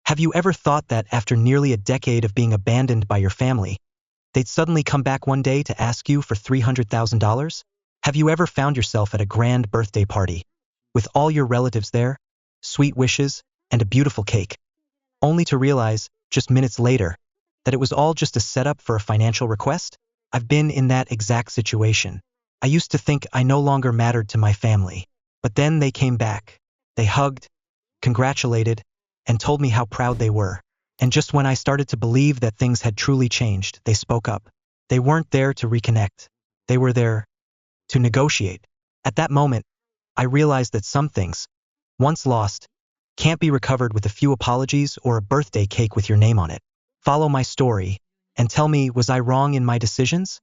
Have you ever thought that after nearly a decade of being abandoned by your family, they'd suddenly come back one day to ask you for $300,000? Have you ever found yourself at a grand birthday party, with all your relatives there, sweet wishes, and a beautiful cake, only to realize, just minutes later, that it was all just a setup for a financial request? I've been in that exact situation. I used to think I no longer mattered to my family, but then they came back. They hugged, congratulated, and told me how proud they were. And just when I started to believe that things had truly changed, they spoke up. They weren't there to reconnect. They were there to negotiate. At that moment, I realized that some things, once lost, can't be recovered with a few apologies or a birthday cake with your name on it. Follow my story, and tell me, was I wrong in my decisions?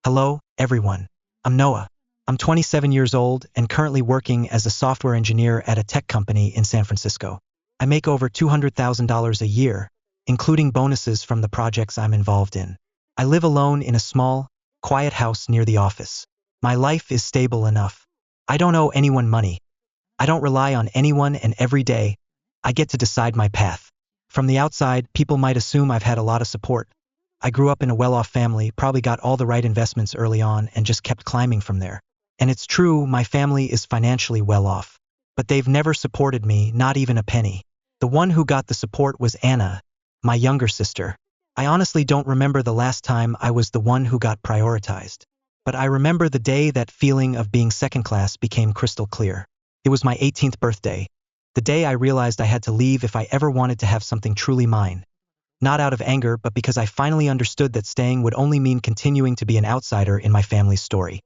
Hello, everyone. I'm Noah. I'm 27 years old and currently working as a software engineer at a tech company in San Francisco. I make over $200,000 a year, including bonuses from the projects I'm involved in. I live alone in a small, quiet house near the office. My life is stable enough. I don't owe anyone money. I don't rely on anyone, and every day, I get to decide my path. From the outside, people might assume I've had a lot of support. I grew up in a well-off family, probably got all the right investments early on, and just kept climbing from there. And it's true, my family is financially well off. But they've never supported me, not even a penny. The one who got the support was Anna, my younger sister. I honestly don't remember the last time I was the one who got prioritized. But I remember the day that feeling of being second class became crystal clear. It was my 18th birthday, the day I realized I had to leave if I ever wanted to have something truly mine. Not out of anger, but because I finally understood that staying would only mean continuing to be an outsider in my family's story.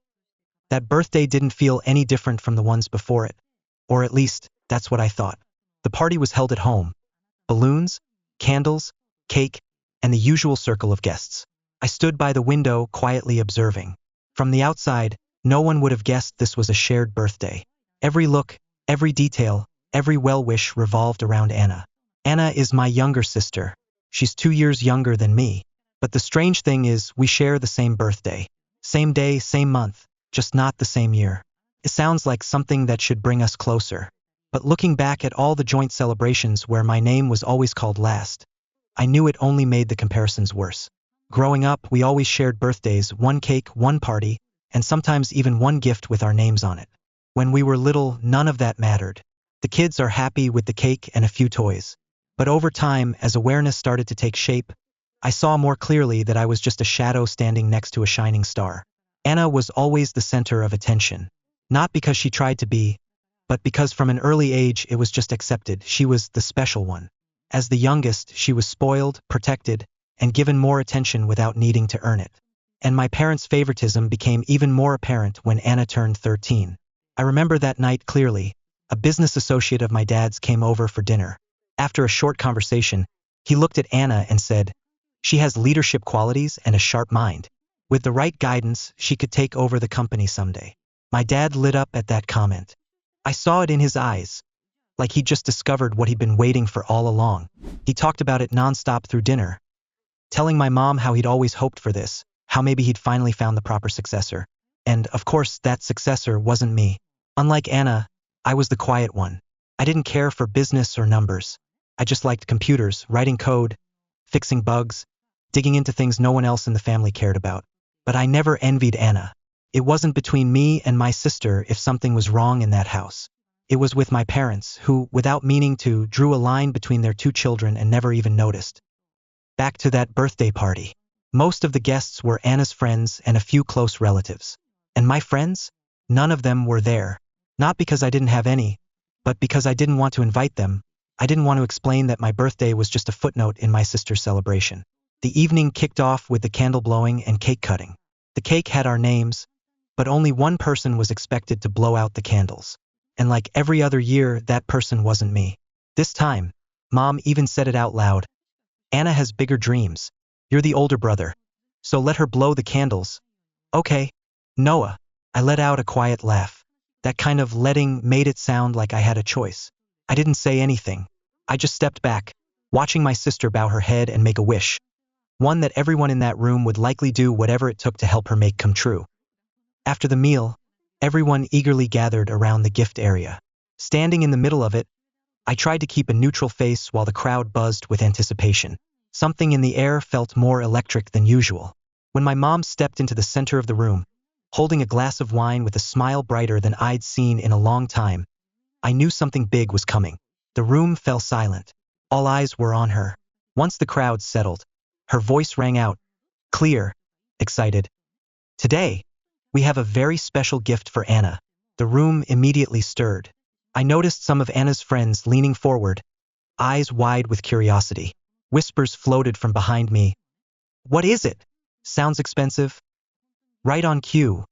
That birthday didn't feel any different from the ones before it. Or at least, that's what I thought. The party was held at home. Balloons, candles, cake, and the usual circle of guests. I stood by the window, quietly observing. From the outside, no one would have guessed this was a shared birthday. Every look, every detail, every well-wish revolved around Anna. Anna is my younger sister. She's 2 years younger than me. But the strange thing is, we share the same birthday. Same day, same month, just not the same year. It sounds like something that should bring us closer. But looking back at all the joint celebrations where my name was always called last, I knew it only made the comparisons worse. Growing up, we always shared birthdays, one cake, one party, and sometimes even one gift with our names on it. When we were little, none of that mattered. The kids are happy with the cake and a few toys. But over time, as awareness started to take shape, I saw more clearly that I was just a shadow standing next to a shining star. Anna was always the center of attention. Not because she tried to be, but because from an early age it was just accepted. She was the special one. As the youngest, she was spoiled, protected, and given more attention without needing to earn it. And my parents' favoritism became even more apparent when Anna turned 13. I remember that night clearly. A business associate of my dad's came over for dinner. After a short conversation, he looked at Anna and said, "She has leadership qualities and a sharp mind. With the right guidance, she could take over the company someday." My dad lit up at that comment. I saw it in his eyes, like he'd just discovered what he'd been waiting for all along. He talked about it nonstop through dinner, telling my mom how he'd always hoped for this, how maybe he'd finally found the proper successor. And, of course, that successor wasn't me. Unlike Anna, I was the quiet one. I didn't care for business or numbers. I just liked computers, writing code, fixing bugs, digging into things no one else in the family cared about. But I never envied Anna. It wasn't between me and my sister if something was wrong in that house. It was with my parents, who, without meaning to, drew a line between their 2 children and never even noticed. Back to that birthday party. Most of the guests were Anna's friends and a few close relatives. And my friends? None of them were there. Not because I didn't have any, but because I didn't want to invite them. I didn't want to explain that my birthday was just a footnote in my sister's celebration. The evening kicked off with the candle blowing and cake cutting. The cake had our names, but only one person was expected to blow out the candles. And like every other year, that person wasn't me. This time, Mom even said it out loud. "Anna has bigger dreams. You're the older brother. So let her blow the candles." "Okay, Noah." I let out a quiet laugh. That kind of letting made it sound like I had a choice. I didn't say anything. I just stepped back, watching my sister bow her head and make a wish. One that everyone in that room would likely do whatever it took to help her make come true. After the meal, everyone eagerly gathered around the gift area. Standing in the middle of it, I tried to keep a neutral face while the crowd buzzed with anticipation. Something in the air felt more electric than usual. When my mom stepped into the center of the room, holding a glass of wine with a smile brighter than I'd seen in a long time, I knew something big was coming. The room fell silent. All eyes were on her. Once the crowd settled, her voice rang out, clear, excited. Today, we have a very special gift for Anna. The room immediately stirred. I noticed some of Anna's friends leaning forward, eyes wide with curiosity. Whispers floated from behind me. What is it? Sounds expensive? Right on cue.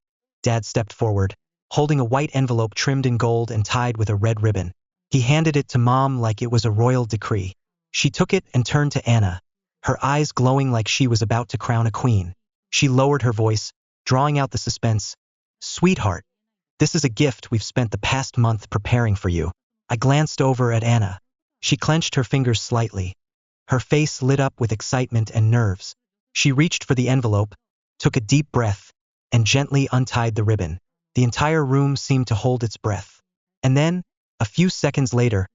Dad stepped forward, holding a white envelope trimmed in gold and tied with a red ribbon. He handed it to Mom like it was a royal decree. She took it and turned to Anna, her eyes glowing like she was about to crown a queen. She lowered her voice, drawing out the suspense. Sweetheart, this is a gift we've spent the past month preparing for you. I glanced over at Anna. She clenched her fingers slightly. Her face lit up with excitement and nerves. She reached for the envelope, took a deep breath, and gently untied the ribbon. The entire room seemed to hold its breath. And then, a few seconds later,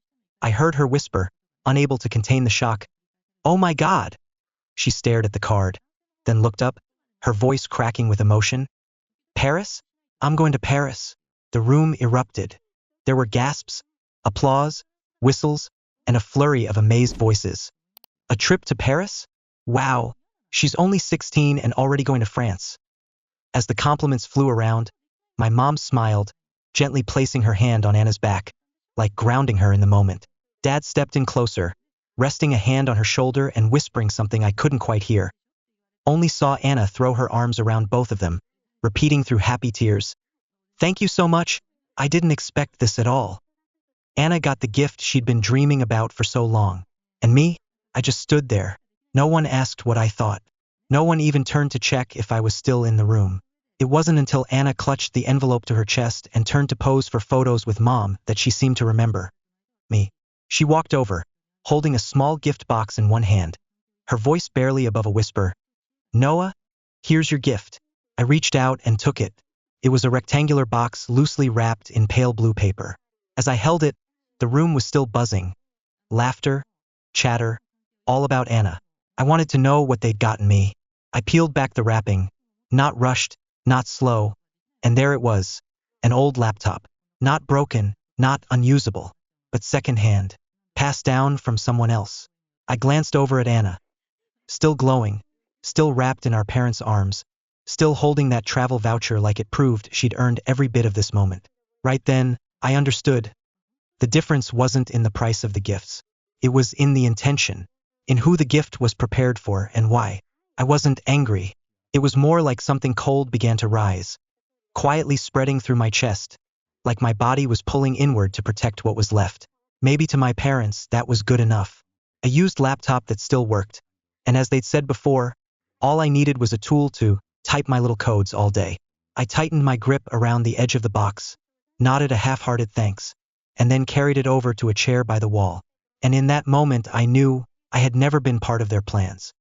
I heard her whisper, unable to contain the shock. Oh my God! She stared at the card, then looked up, her voice cracking with emotion. Paris? I'm going to Paris. The room erupted. There were gasps, applause, whistles, and a flurry of amazed voices. A trip to Paris? Wow, she's only 16 and already going to France. As the compliments flew around, my mom smiled, gently placing her hand on Anna's back, like grounding her in the moment. Dad stepped in closer, resting a hand on her shoulder and whispering something I couldn't quite hear. Only saw Anna throw her arms around both of them, repeating through happy tears. Thank you so much. I didn't expect this at all. Anna got the gift she'd been dreaming about for so long. And me? I just stood there. No one asked what I thought. No one even turned to check if I was still in the room. It wasn't until Anna clutched the envelope to her chest and turned to pose for photos with Mom that she seemed to remember me. She walked over, holding a small gift box in one hand, her voice barely above a whisper. Noah, here's your gift. I reached out and took it. It was a rectangular box loosely wrapped in pale blue paper. As I held it, the room was still buzzing. Laughter, chatter, all about Anna. I wanted to know what they'd gotten me. I peeled back the wrapping, not rushed, not slow, and there it was, an old laptop. Not broken, not unusable, but secondhand, passed down from someone else. I glanced over at Anna. Still glowing, still wrapped in our parents' arms, still holding that travel voucher like it proved she'd earned every bit of this moment. Right then, I understood. The difference wasn't in the price of the gifts. It was in the intention, in who the gift was prepared for and why. I wasn't angry. It was more like something cold began to rise, quietly spreading through my chest, like my body was pulling inward to protect what was left. Maybe to my parents, that was good enough. A used laptop that still worked, and as they'd said before, all I needed was a tool to type my little codes all day. I tightened my grip around the edge of the box, nodded a half-hearted thanks, and then carried it over to a chair by the wall. And in that moment I knew I had never been part of their plans.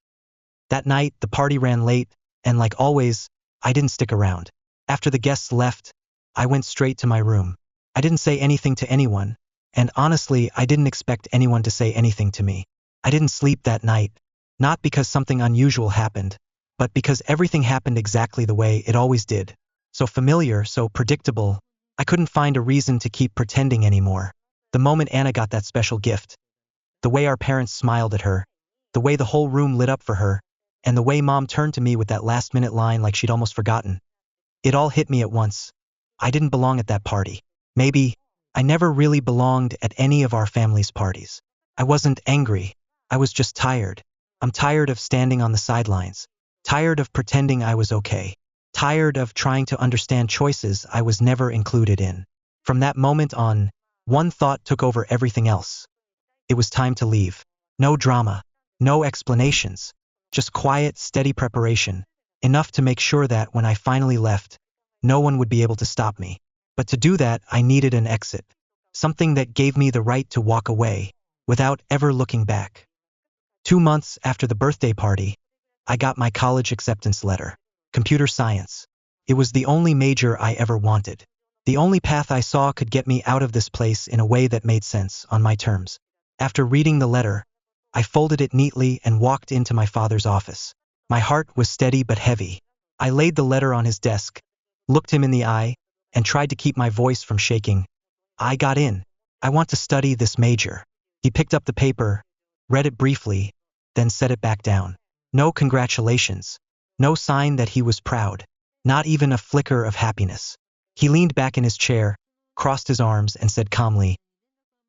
That night, the party ran late, and like always, I didn't stick around. After the guests left, I went straight to my room. I didn't say anything to anyone, and honestly, I didn't expect anyone to say anything to me. I didn't sleep that night, not because something unusual happened, but because everything happened exactly the way it always did. So familiar, so predictable, I couldn't find a reason to keep pretending anymore. The moment Anna got that special gift, the way our parents smiled at her, the way the whole room lit up for her, and the way Mom turned to me with that last-minute line like she'd almost forgotten. It all hit me at once. I didn't belong at that party. Maybe I never really belonged at any of our family's parties. I wasn't angry. I was just tired. I'm tired of standing on the sidelines. Tired of pretending I was okay. Tired of trying to understand choices I was never included in. From that moment on, one thought took over everything else. It was time to leave. No drama. No explanations. Just quiet, steady preparation. Enough to make sure that when I finally left, no one would be able to stop me. But to do that, I needed an exit. Something that gave me the right to walk away, without ever looking back. 2 months after the birthday party, I got my college acceptance letter. Computer science. It was the only major I ever wanted. The only path I saw could get me out of this place in a way that made sense, on my terms. After reading the letter, I folded it neatly and walked into my father's office. My heart was steady but heavy. I laid the letter on his desk, looked him in the eye, and tried to keep my voice from shaking. I got in. I want to study this major. He picked up the paper, read it briefly, then set it back down. No congratulations. No sign that he was proud. Not even a flicker of happiness. He leaned back in his chair, crossed his arms, and said calmly,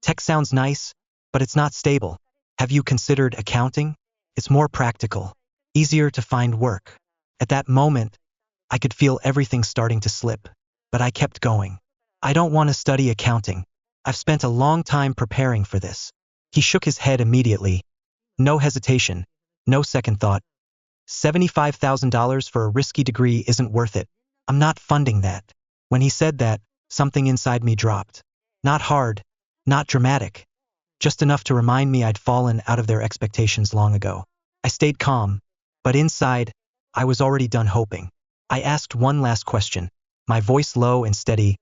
"Tech sounds nice, but it's not stable. Have you considered accounting? It's more practical, easier to find work." At that moment, I could feel everything starting to slip, but I kept going. "I don't want to study accounting. I've spent a long time preparing for this." He shook his head immediately. No hesitation, no second thought. $75,000 for a risky degree isn't worth it. I'm not funding that. When he said that, something inside me dropped. Not hard, not dramatic, just enough to remind me I'd fallen out of their expectations long ago. I stayed calm, but inside, I was already done hoping. I asked one last question, my voice low and steady.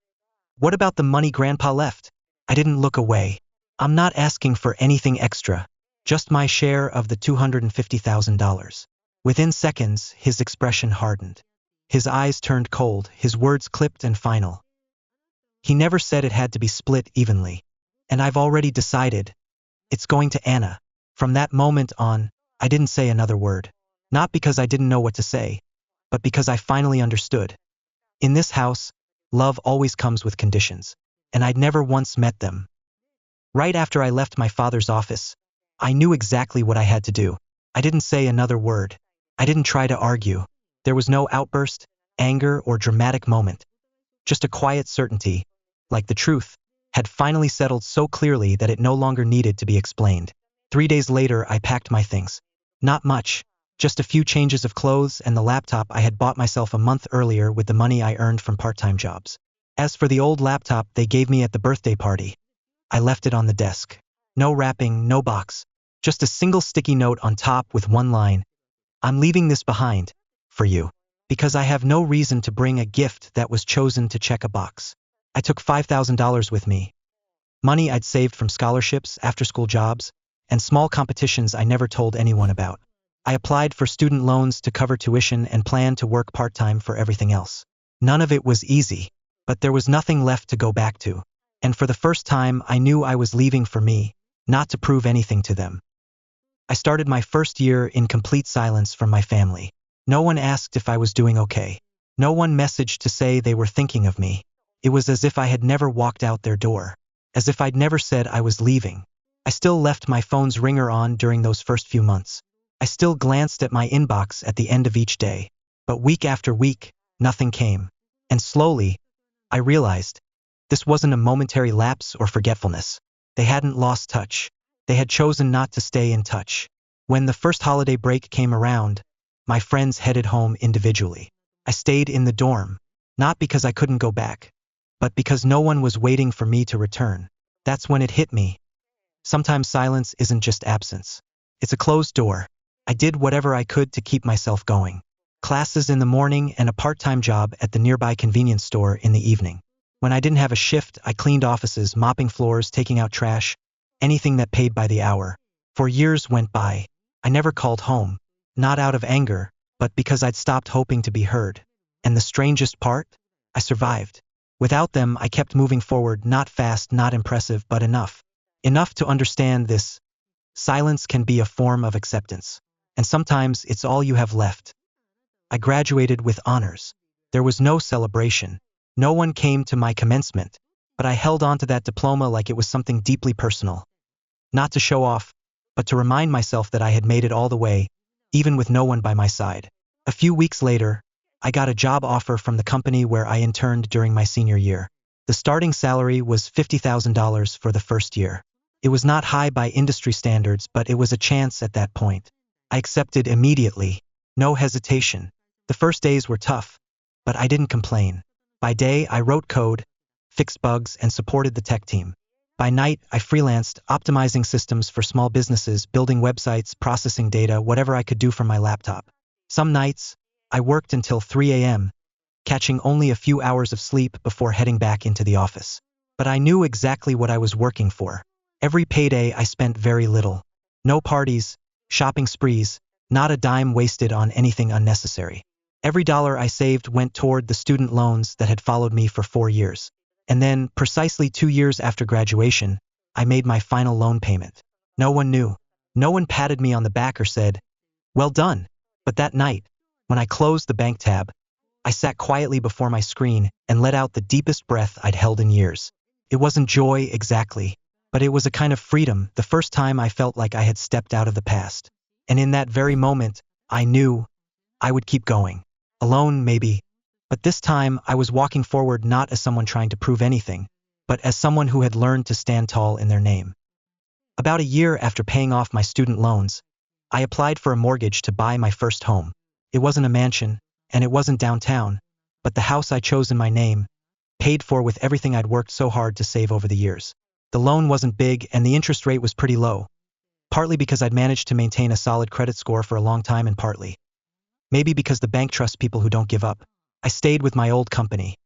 "What about the money Grandpa left?" I didn't look away. "I'm not asking for anything extra, just my share of the $250,000. Within seconds, his expression hardened. His eyes turned cold, his words clipped and final. He never said it had to be split evenly. "And I've already decided. It's going to Anna." From that moment on, I didn't say another word. Not because I didn't know what to say, but because I finally understood. In this house, love always comes with conditions, and I'd never once met them. Right after I left my father's office, I knew exactly what I had to do. I didn't say another word. I didn't try to argue. There was no outburst, anger, or dramatic moment. Just a quiet certainty, like the truth, had finally settled so clearly that it no longer needed to be explained. 3 days later, I packed my things. Not much, just a few changes of clothes and the laptop I had bought myself a month earlier with the money I earned from part-time jobs. As for the old laptop they gave me at the birthday party, I left it on the desk. No wrapping, no box, just a single sticky note on top with one line. "I'm leaving this behind, for you, because I have no reason to bring a gift that was chosen to check a box." I took $5,000 with me. Money I'd saved from scholarships, after-school jobs, and small competitions I never told anyone about. I applied for student loans to cover tuition and planned to work part-time for everything else. None of it was easy, but there was nothing left to go back to. And for the first time, I knew I was leaving for me, not to prove anything to them. I started my first year in complete silence from my family. No one asked if I was doing okay. No one messaged to say they were thinking of me. It was as if I had never walked out their door. As if I'd never said I was leaving. I still left my phone's ringer on during those first few months. I still glanced at my inbox at the end of each day. But week after week, nothing came. And slowly, I realized, this wasn't a momentary lapse or forgetfulness. They hadn't lost touch. They had chosen not to stay in touch. When the first holiday break came around, my friends headed home individually. I stayed in the dorm, not because I couldn't go back, but because no one was waiting for me to return. That's when it hit me. Sometimes silence isn't just absence. It's a closed door. I did whatever I could to keep myself going. Classes in the morning and a part-time job at the nearby convenience store in the evening. When I didn't have a shift, I cleaned offices, mopping floors, taking out trash, anything that paid by the hour. For years went by. I never called home, not out of anger, but because I'd stopped hoping to be heard. And the strangest part? I survived. Without them, I kept moving forward, not fast, not impressive, but enough. Enough to understand this. Silence can be a form of acceptance. And sometimes it's all you have left. I graduated with honors. There was no celebration. No one came to my commencement, but I held on to that diploma like it was something deeply personal. Not to show off, but to remind myself that I had made it all the way, even with no one by my side. A few weeks later, I got a job offer from the company where I interned during my senior year. The starting salary was $50,000 for the first year. It was not high by industry standards, but it was a chance at that point. I accepted immediately. No hesitation. The first days were tough, but I didn't complain. By day, I wrote code, fixed bugs, and supported the tech team. By night, I freelanced, optimizing systems for small businesses, building websites, processing data, whatever I could do from my laptop. Some nights, I worked until 3 a.m., catching only a few hours of sleep before heading back into the office. But I knew exactly what I was working for. Every payday I spent very little. No parties, shopping sprees, not a dime wasted on anything unnecessary. Every dollar I saved went toward the student loans that had followed me for 4 years. And then, precisely 2 years after graduation, I made my final loan payment. No one knew. No one patted me on the back or said, "Well done." But that night, when I closed the bank tab, I sat quietly before my screen and let out the deepest breath I'd held in years. It wasn't joy exactly, but it was a kind of freedom, the first time I felt like I had stepped out of the past. And in that very moment, I knew I would keep going. Alone, maybe, but this time I was walking forward not as someone trying to prove anything, but as someone who had learned to stand tall in their name. About a year after paying off my student loans, I applied for a mortgage to buy my first home. It wasn't a mansion, and it wasn't downtown, but the house I chose in my name, paid for with everything I'd worked so hard to save over the years. The loan wasn't big and the interest rate was pretty low, partly because I'd managed to maintain a solid credit score for a long time and partly, maybe because the bank trusts people who don't give up, I stayed with my old company.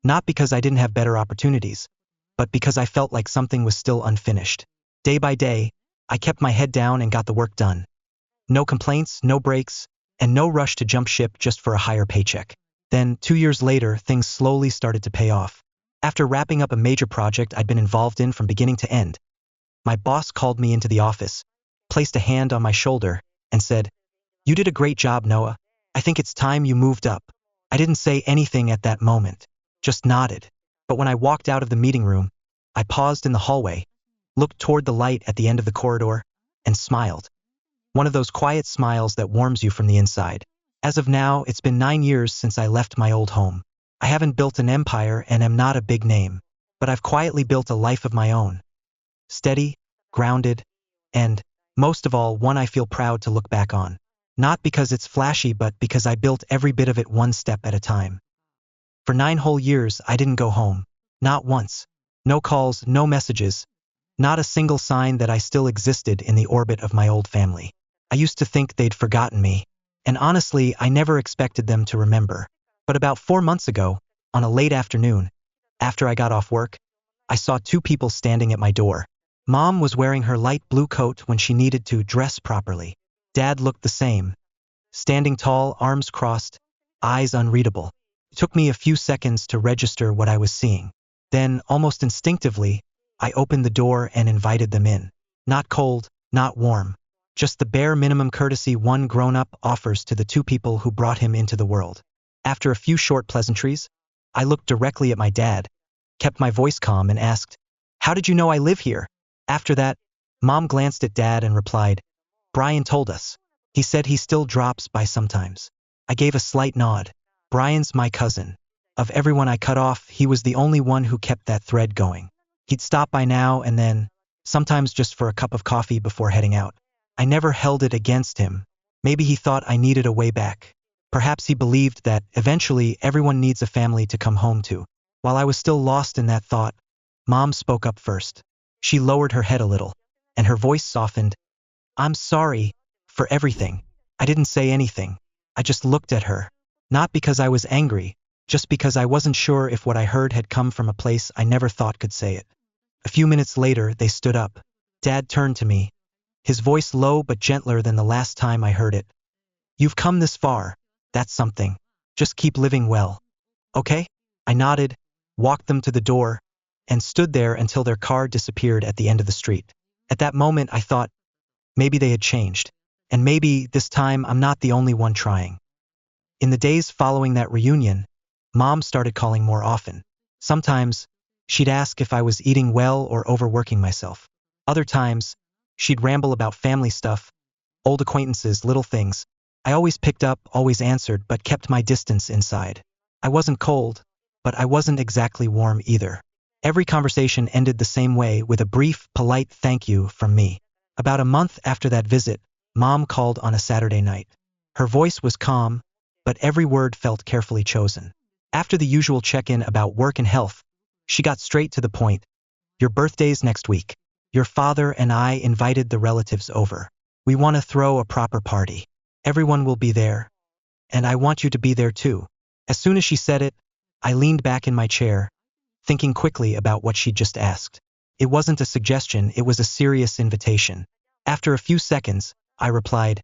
Not because I didn't have better opportunities, but because I felt like something was still unfinished. Day by day, I kept my head down and got the work done. No complaints, no breaks, and no rush to jump ship just for a higher paycheck. Then, 2 years later, things slowly started to pay off. After wrapping up a major project I'd been involved in from beginning to end, my boss called me into the office, placed a hand on my shoulder, and said, "You did a great job, Noah. I think it's time you moved up." I didn't say anything at that moment, just nodded. But when I walked out of the meeting room, I paused in the hallway, looked toward the light at the end of the corridor, and smiled. One of those quiet smiles that warms you from the inside. As of now, it's been 9 years since I left my old home. I haven't built an empire and am not a big name, but I've quietly built a life of my own. Steady, grounded, and, most of all, one I feel proud to look back on. Not because it's flashy, but because I built every bit of it one step at a time. For 9 whole years, I didn't go home. Not once. No calls, no messages. Not a single sign that I still existed in the orbit of my old family. I used to think they'd forgotten me. And honestly, I never expected them to remember. But about 4 months ago, on a late afternoon, after I got off work, I saw 2 people standing at my door. Mom was wearing her light blue coat when she needed to dress properly. Dad looked the same. Standing tall, arms crossed, eyes unreadable. It took me a few seconds to register what I was seeing. Then, almost instinctively, I opened the door and invited them in. Not cold, not warm. Just the bare minimum courtesy one grown-up offers to the 2 people who brought him into the world. After a few short pleasantries, I looked directly at my dad, kept my voice calm and asked, "How did you know I live here?" After that, Mom glanced at Dad and replied, "Brian told us. He said he still drops by sometimes." I gave a slight nod. Brian's my cousin. Of everyone I cut off, he was the only one who kept that thread going. He'd stop by now and then, sometimes just for a cup of coffee before heading out. I never held it against him. Maybe he thought I needed a way back. Perhaps he believed that, eventually, everyone needs a family to come home to. While I was still lost in that thought, Mom spoke up first. She lowered her head a little, and her voice softened. "I'm sorry for everything." I didn't say anything. I just looked at her. Not because I was angry, just because I wasn't sure if what I heard had come from a place I never thought could say it. A few minutes later, they stood up. Dad turned to me, his voice low but gentler than the last time I heard it. "You've come this far. That's something. Just keep living well. Okay?" I nodded, walked them to the door, and stood there until their car disappeared at the end of the street. At that moment, I thought, maybe they had changed. And maybe, this time, I'm not the only one trying. In the days following that reunion, Mom started calling more often. Sometimes, she'd ask if I was eating well or overworking myself. Other times, she'd ramble about family stuff, old acquaintances, little things. I always picked up, always answered, but kept my distance inside. I wasn't cold, but I wasn't exactly warm either. Every conversation ended the same way, with a brief, polite thank you from me. About a month after that visit, Mom called on a Saturday night. Her voice was calm, but every word felt carefully chosen. After the usual check-in about work and health, she got straight to the point. "Your birthday's next week. Your father and I invited the relatives over. We want to throw a proper party. Everyone will be there. And I want you to be there too. As soon as she said it, I leaned back in my chair, thinking quickly about what she'd just asked. It wasn't a suggestion, it was a serious invitation. After a few seconds, I replied,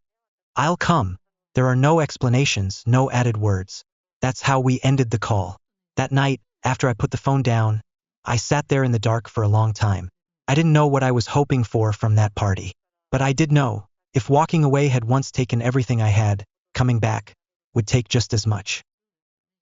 "I'll come." There are no explanations, no added words. That's how we ended the call. That night, after I put the phone down, I sat there in the dark for a long time. I didn't know what I was hoping for from that party. But I did know, if walking away had once taken everything I had, coming back would take just as much.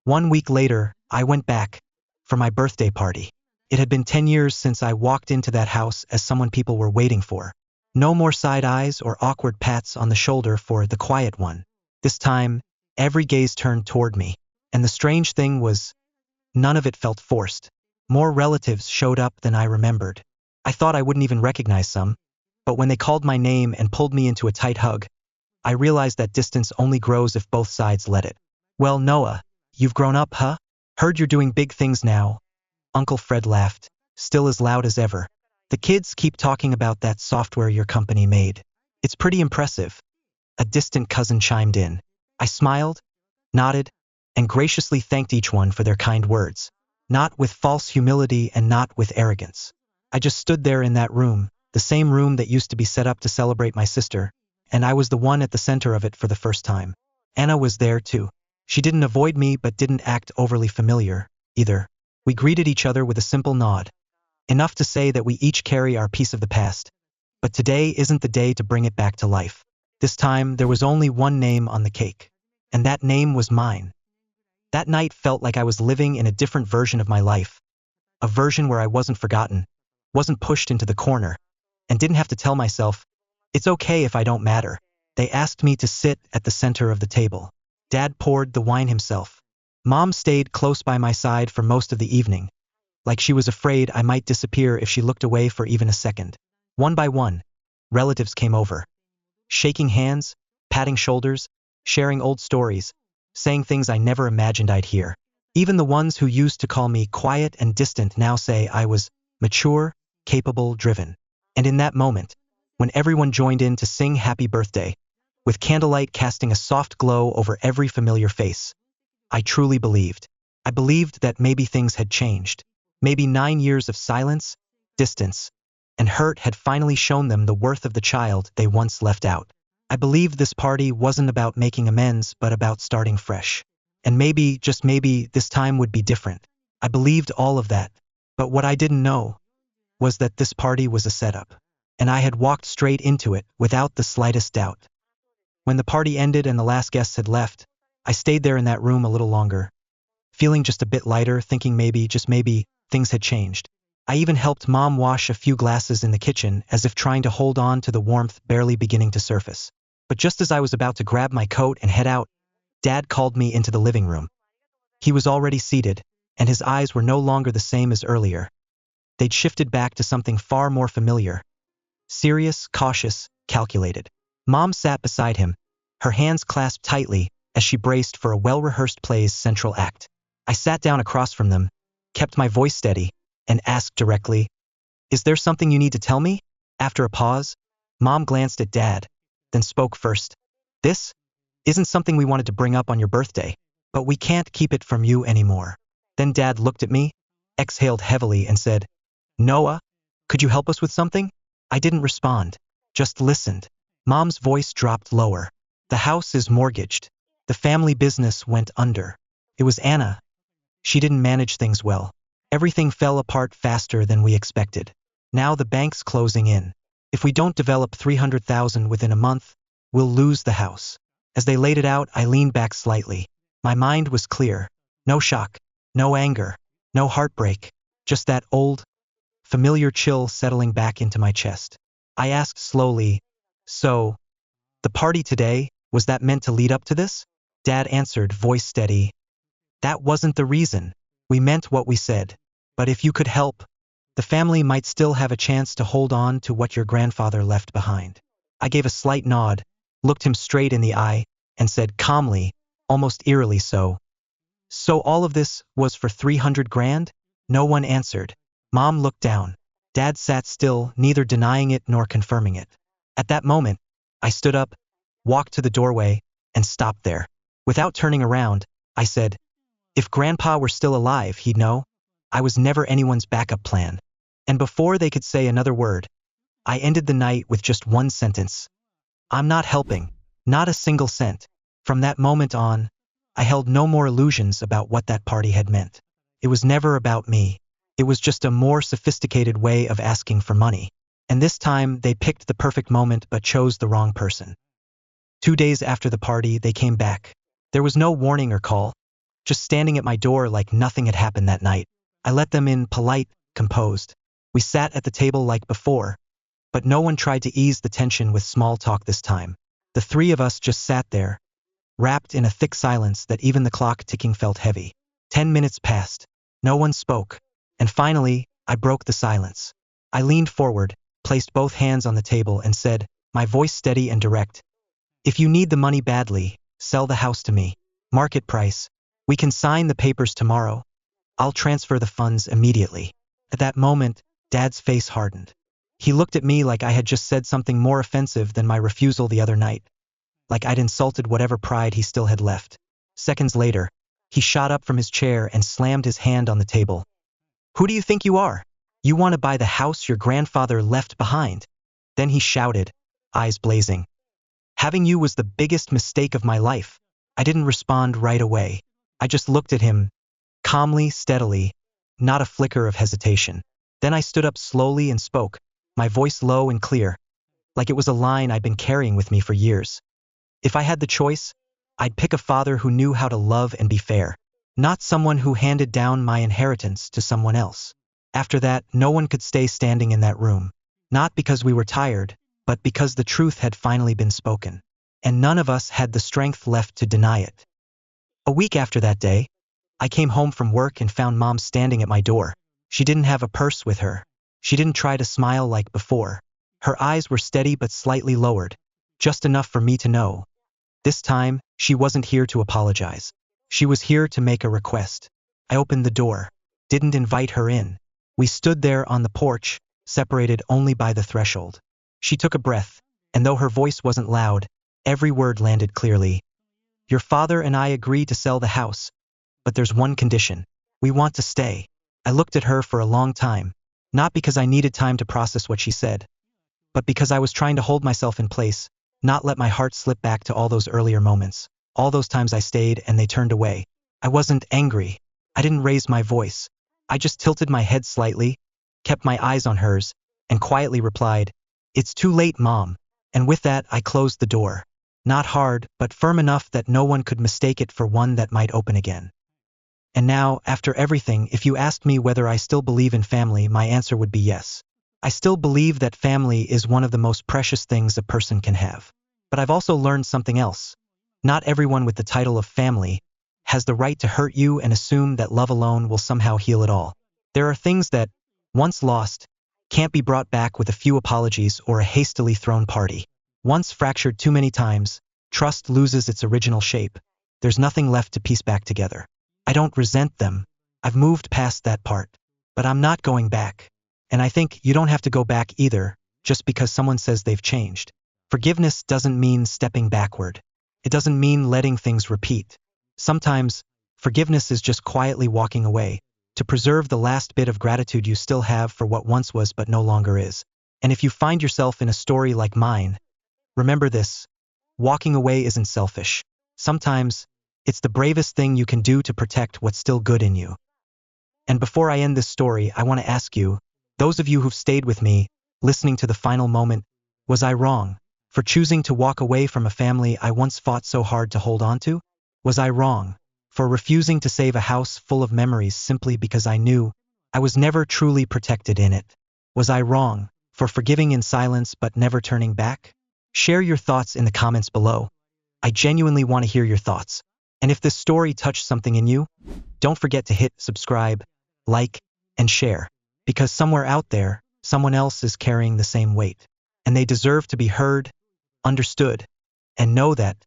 1 week later, I went back for my birthday party. It had been 10 years since I walked into that house as someone people were waiting for. No more side eyes or awkward pats on the shoulder for the quiet one. This time, every gaze turned toward me. And the strange thing was, none of it felt forced. More relatives showed up than I remembered. I thought I wouldn't even recognize some, but when they called my name and pulled me into a tight hug, I realized that distance only grows if both sides let it. "Well, Noah, you've grown up, huh? Heard you're doing big things now." Uncle Fred laughed, still as loud as ever. "The kids keep talking about that software your company made. It's pretty impressive." A distant cousin chimed in. I smiled, nodded, and graciously thanked each one for their kind words. Not with false humility and not with arrogance. I just stood there in that room, the same room that used to be set up to celebrate my sister, and I was the one at the center of it for the first time. Anna was there too. She didn't avoid me but didn't act overly familiar, either. We greeted each other with a simple nod. Enough to say that we each carry our piece of the past. But today isn't the day to bring it back to life. This time, there was only one name on the cake. And that name was mine. That night felt like I was living in a different version of my life. A version where I wasn't forgotten, wasn't pushed into the corner, and didn't have to tell myself, "It's okay if I don't matter." They asked me to sit at the center of the table. Dad poured the wine himself. Mom stayed close by my side for most of the evening, like she was afraid I might disappear if she looked away for even a second. One by one, relatives came over, shaking hands, patting shoulders, sharing old stories, saying things I never imagined I'd hear. Even the ones who used to call me quiet and distant now say I was mature, capable, driven. And in that moment, when everyone joined in to sing happy birthday, with candlelight casting a soft glow over every familiar face, I truly believed. I believed that maybe things had changed. Maybe 9 years of silence, distance, and hurt had finally shown them the worth of the child they once left out. I believed this party wasn't about making amends but about starting fresh. And maybe, just maybe, this time would be different. I believed all of that. But what I didn't know was that this party was a setup. And I had walked straight into it without the slightest doubt. When the party ended and the last guests had left, I stayed there in that room a little longer, feeling just a bit lighter, thinking maybe, just maybe, things had changed. I even helped Mom wash a few glasses in the kitchen as if trying to hold on to the warmth barely beginning to surface. But just as I was about to grab my coat and head out, Dad called me into the living room. He was already seated, and his eyes were no longer the same as earlier. They'd shifted back to something far more familiar. Serious, cautious, calculated. Mom sat beside him, her hands clasped tightly as she braced for a well-rehearsed play's central act. I sat down across from them, kept my voice steady, and asked directly, "Is there something you need to tell me?" After a pause, Mom glanced at Dad, then spoke first. "This isn't something we wanted to bring up on your birthday, but we can't keep it from you anymore." Then Dad looked at me, exhaled heavily, and said, "Noah, could you help us with something?" I didn't respond, just listened. Mom's voice dropped lower. "The house is mortgaged. The family business went under. It was Anna. She didn't manage things well. Everything fell apart faster than we expected. Now the bank's closing in. If we don't develop 300,000 within a month, we'll lose the house." As they laid it out, I leaned back slightly. My mind was clear. No shock, no anger, no heartbreak, just that old, familiar chill settling back into my chest. I asked slowly, "So, the party today, was that meant to lead up to this?" Dad answered, voice steady, "That wasn't the reason. We meant what we said. But if you could help, the family might still have a chance to hold on to what your grandfather left behind." I gave a slight nod, looked him straight in the eye, and said calmly, almost eerily so, "So all of this was for 300 grand? No one answered. Mom looked down. Dad sat still, neither denying it nor confirming it. At that moment, I stood up, walked to the doorway, and stopped there. Without turning around, I said, If Grandpa were still alive, he'd know. I was never anyone's backup plan. And before they could say another word, I ended the night with just one sentence. I'm not helping. Not a single cent. From that moment on, I held no more illusions about what that party had meant. It was never about me. It was just a more sophisticated way of asking for money. And this time, they picked the perfect moment but chose the wrong person. 2 days after the party, they came back. There was no warning or call, just standing at my door like nothing had happened that night. I let them in, polite, composed. We sat at the table like before, but no one tried to ease the tension with small talk this time. The three of us just sat there, wrapped in a thick silence that even the clock ticking felt heavy. 10 minutes passed. No one spoke. And finally, I broke the silence. I leaned forward, placed both hands on the table and said, my voice steady and direct, if you need the money badly, sell the house to me. Market price. We can sign the papers tomorrow. I'll transfer the funds immediately. At that moment, Dad's face hardened. He looked at me like I had just said something more offensive than my refusal the other night, like I'd insulted whatever pride he still had left. Seconds later, he shot up from his chair and slammed his hand on the table. Who do you think you are? You want to buy the house your grandfather left behind? Then he shouted, eyes blazing. Having you was the biggest mistake of my life. I didn't respond right away. I just looked at him, calmly, steadily, not a flicker of hesitation. Then I stood up slowly and spoke, my voice low and clear, like it was a line I'd been carrying with me for years. If I had the choice, I'd pick a father who knew how to love and be fair, not someone who handed down my inheritance to someone else. After that, no one could stay standing in that room, not because we were tired, but because the truth had finally been spoken, and none of us had the strength left to deny it. A week after that day, I came home from work and found Mom standing at my door. She didn't have a purse with her. She didn't try to smile like before. Her eyes were steady but slightly lowered, just enough for me to know. This time, she wasn't here to apologize. She was here to make a request. I opened the door, didn't invite her in. We stood there on the porch, separated only by the threshold. She took a breath, and though her voice wasn't loud, every word landed clearly. Your father and I agree to sell the house, but there's one condition. We want to stay. I looked at her for a long time, not because I needed time to process what she said, but because I was trying to hold myself in place, not let my heart slip back to all those earlier moments, all those times I stayed and they turned away. I wasn't angry. I didn't raise my voice. I just tilted my head slightly, kept my eyes on hers, and quietly replied, it's too late, Mom. And with that, I closed the door. Not hard, but firm enough that no one could mistake it for one that might open again. And now, after everything, if you asked me whether I still believe in family, my answer would be yes. I still believe that family is one of the most precious things a person can have. But I've also learned something else. Not everyone with the title of family has the right to hurt you and assume that love alone will somehow heal it all. There are things that, once lost, can't be brought back with a few apologies or a hastily thrown party. Once fractured too many times, trust loses its original shape. There's nothing left to piece back together. I don't resent them. I've moved past that part. But I'm not going back. And I think you don't have to go back either, just because someone says they've changed. Forgiveness doesn't mean stepping backward. It doesn't mean letting things repeat. Sometimes, forgiveness is just quietly walking away, to preserve the last bit of gratitude you still have for what once was but no longer is. And if you find yourself in a story like mine, remember this: walking away isn't selfish. Sometimes, it's the bravest thing you can do to protect what's still good in you. And before I end this story, I want to ask you, those of you who've stayed with me, listening to the final moment, was I wrong for choosing to walk away from a family I once fought so hard to hold on to? Was I wrong for refusing to save a house full of memories simply because I knew I was never truly protected in it? Was I wrong for forgiving in silence but never turning back? Share your thoughts in the comments below. I genuinely want to hear your thoughts. And if this story touched something in you, don't forget to hit subscribe, like, and share. Because somewhere out there, someone else is carrying the same weight. And they deserve to be heard, understood, and know that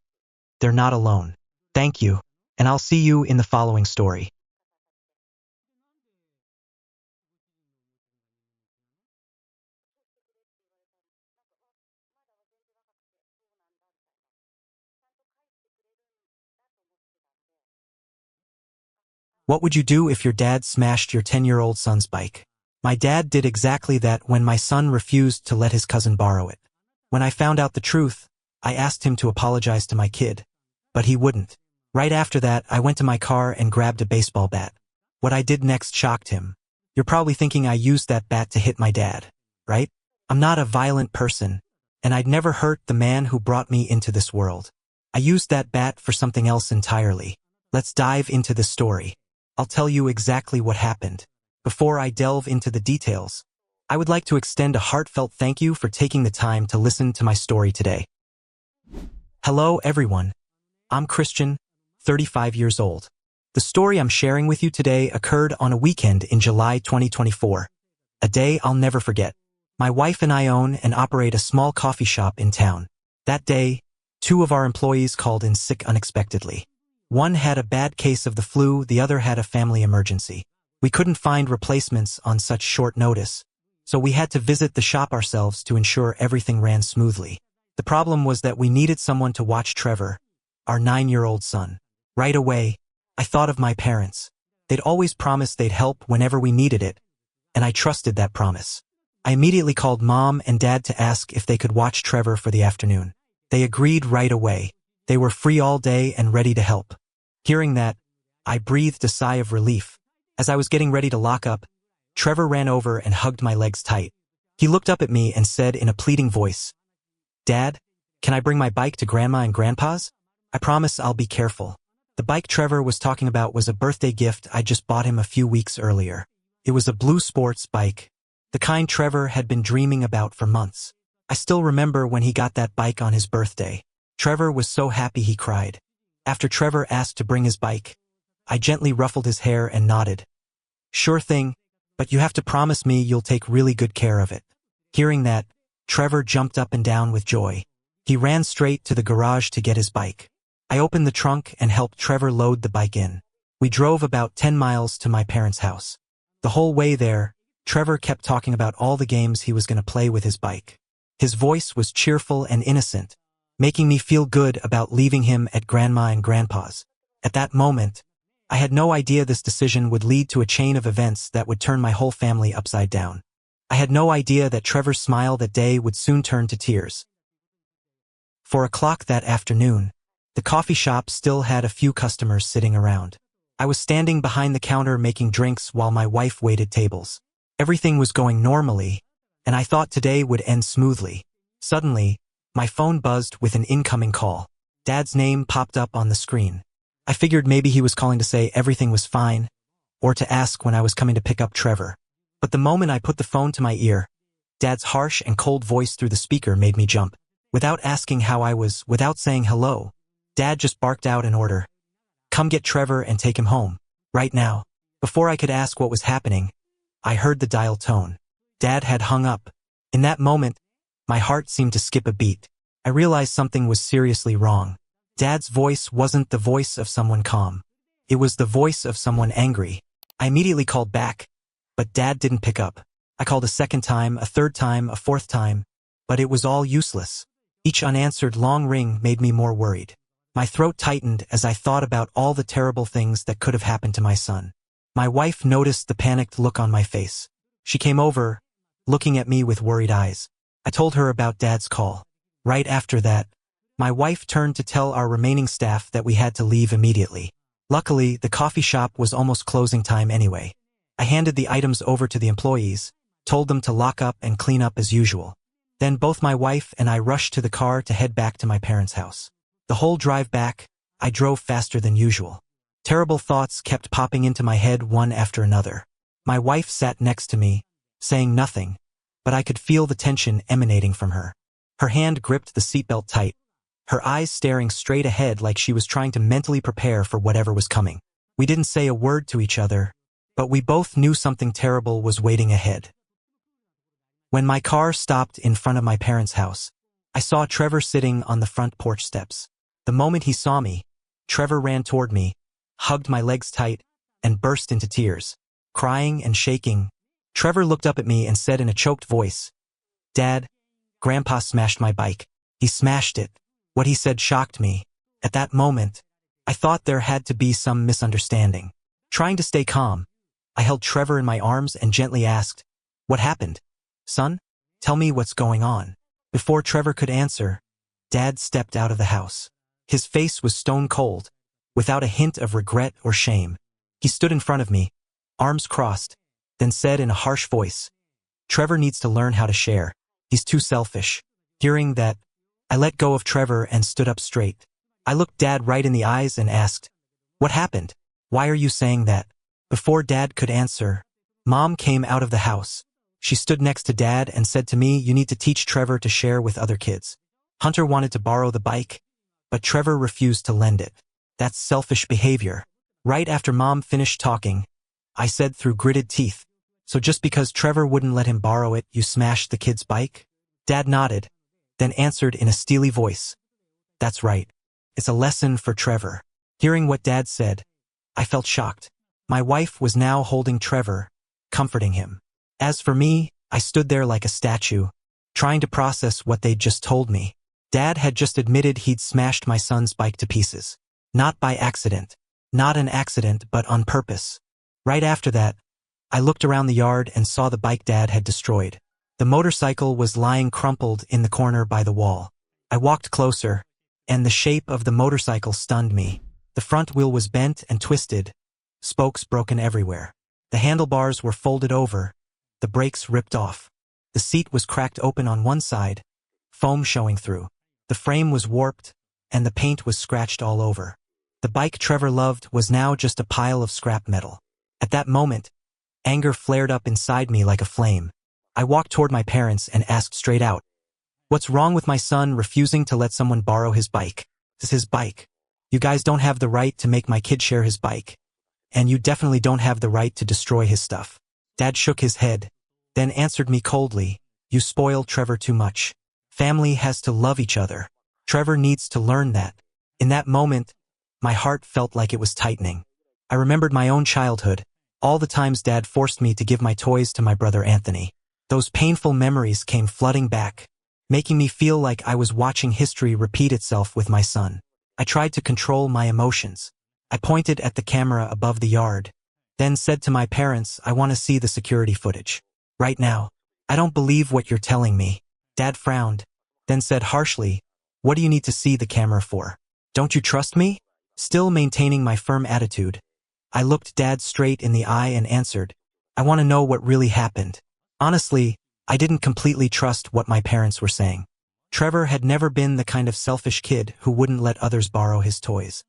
they're not alone. Thank you, and I'll see you in the following story. What would you do if your dad smashed your 10-year-old son's bike? My dad did exactly that when my son refused to let his cousin borrow it. When I found out the truth, I asked him to apologize to my kid, but he wouldn't. Right after that, I went to my car and grabbed a baseball bat. What I did next shocked him. You're probably thinking I used that bat to hit my dad, right? I'm not a violent person, and I'd never hurt the man who brought me into this world. I used that bat for something else entirely. Let's dive into the story. I'll tell you exactly what happened. Before I delve into the details, I would like to extend a heartfelt thank you for taking the time to listen to my story today. Hello, everyone. I'm Christian, 35 years old. The story I'm sharing with you today occurred on a weekend in July 2024. A day I'll never forget. My wife and I own and operate a small coffee shop in town. That day, 2 of our employees called in sick unexpectedly. One had a bad case of the flu, the other had a family emergency. We couldn't find replacements on such short notice, so we had to visit the shop ourselves to ensure everything ran smoothly. The problem was that we needed someone to watch Trevor, our 9-year-old son. Right away, I thought of my parents. They'd always promised they'd help whenever we needed it, and I trusted that promise. I immediately called Mom and Dad to ask if they could watch Trevor for the afternoon. They agreed right away. They were free all day and ready to help. Hearing that, I breathed a sigh of relief. As I was getting ready to lock up, Trevor ran over and hugged my legs tight. He looked up at me and said in a pleading voice, "Dad, can I bring my bike to Grandma and Grandpa's? I promise I'll be careful." The bike Trevor was talking about was a birthday gift I just bought him a few weeks earlier. It was a blue sports bike, the kind Trevor had been dreaming about for months. I still remember when he got that bike on his birthday. Trevor was so happy he cried. After Trevor asked to bring his bike, I gently ruffled his hair and nodded. "Sure thing, but you have to promise me you'll take really good care of it." Hearing that, Trevor jumped up and down with joy. He ran straight to the garage to get his bike. I opened the trunk and helped Trevor load the bike in. We drove about 10 miles to my parents' house. The whole way there, Trevor kept talking about all the games he was going to play with his bike. His voice was cheerful and innocent, making me feel good about leaving him at Grandma and Grandpa's. At that moment, I had no idea this decision would lead to a chain of events that would turn my whole family upside down. I had no idea that Trevor's smile that day would soon turn to tears. 4 o'clock that afternoon, the coffee shop still had a few customers sitting around. I was standing behind the counter making drinks while my wife waited tables. Everything was going normally, and I thought today would end smoothly. Suddenly, my phone buzzed with an incoming call. Dad's name popped up on the screen. I figured maybe he was calling to say everything was fine, or to ask when I was coming to pick up Trevor. But the moment I put the phone to my ear, Dad's harsh and cold voice through the speaker made me jump. Without asking how I was, without saying hello, Dad just barked out an order. "Come get Trevor and take him home, right now." Before I could ask what was happening, I heard the dial tone. Dad had hung up. In that moment, my heart seemed to skip a beat. I realized something was seriously wrong. Dad's voice wasn't the voice of someone calm. It was the voice of someone angry. I immediately called back, but Dad didn't pick up. I called a second time, a third time, a fourth time, but it was all useless. Each unanswered long ring made me more worried. My throat tightened as I thought about all the terrible things that could have happened to my son. My wife noticed the panicked look on my face. She came over, looking at me with worried eyes. I told her about Dad's call. Right after that, my wife turned to tell our remaining staff that we had to leave immediately. Luckily, the coffee shop was almost closing time anyway. I handed the items over to the employees, told them to lock up and clean up as usual. Then both my wife and I rushed to the car to head back to my parents' house. The whole drive back, I drove faster than usual. Terrible thoughts kept popping into my head one after another. My wife sat next to me, saying nothing, but I could feel the tension emanating from her. Her hand gripped the seatbelt tight, her eyes staring straight ahead like she was trying to mentally prepare for whatever was coming. We didn't say a word to each other, but we both knew something terrible was waiting ahead. When my car stopped in front of my parents' house, I saw Trevor sitting on the front porch steps. The moment he saw me, Trevor ran toward me, hugged my legs tight, and burst into tears. Crying and shaking, Trevor looked up at me and said in a choked voice, "Dad, Grandpa smashed my bike. He smashed it." What he said shocked me. At that moment, I thought there had to be some misunderstanding. Trying to stay calm, I held Trevor in my arms and gently asked, "What happened? Son, tell me what's going on." Before Trevor could answer, Dad stepped out of the house. His face was stone cold, without a hint of regret or shame. He stood in front of me, arms crossed, then said in a harsh voice, "Trevor needs to learn how to share. He's too selfish." Hearing that, I let go of Trevor and stood up straight. I looked Dad right in the eyes and asked, "What happened? Why are you saying that?" Before Dad could answer, Mom came out of the house. She stood next to Dad and said to me, "You need to teach Trevor to share with other kids." Hunter wanted to borrow the bike, but Trevor refused to lend it. That's selfish behavior. Right after Mom finished talking, I said through gritted teeth, "So just because Trevor wouldn't let him borrow it, you smashed the kid's bike?" Dad nodded, then answered in a steely voice, "That's right. It's a lesson for Trevor." Hearing what Dad said, I felt shocked. My wife was now holding Trevor, comforting him. As for me, I stood there like a statue, trying to process what they'd just told me. Dad had just admitted he'd smashed my son's bike to pieces. Not by accident. Not an accident, but on purpose. Right after that, I looked around the yard and saw the bike Dad had destroyed. The motorcycle was lying crumpled in the corner by the wall. I walked closer, and the shape of the motorcycle stunned me. The front wheel was bent and twisted, spokes broken everywhere. The handlebars were folded over, the brakes ripped off. The seat was cracked open on one side, foam showing through. The frame was warped, and the paint was scratched all over. The bike Trevor loved was now just a pile of scrap metal. At that moment, anger flared up inside me like a flame. I walked toward my parents and asked straight out, "What's wrong with my son refusing to let someone borrow his bike? This is his bike. You guys don't have the right to make my kid share his bike. And you definitely don't have the right to destroy his stuff." Dad shook his head, then answered me coldly, "You spoil Trevor too much. Family has to love each other. Trevor needs to learn that." In that moment, my heart felt like it was tightening. I remembered my own childhood, all the times Dad forced me to give my toys to my brother Anthony. Those painful memories came flooding back, making me feel like I was watching history repeat itself with my son. I tried to control my emotions. I pointed at the camera above the yard, then said to my parents, "I want to see the security footage. Right now. I don't believe what you're telling me." Dad frowned, then said harshly, "What do you need to see the camera for? Don't you trust me?" Still maintaining my firm attitude, I looked Dad straight in the eye and answered, "I want to know what really happened." Honestly, I didn't completely trust what my parents were saying. Trevor had never been the kind of selfish kid who wouldn't let others borrow his toys.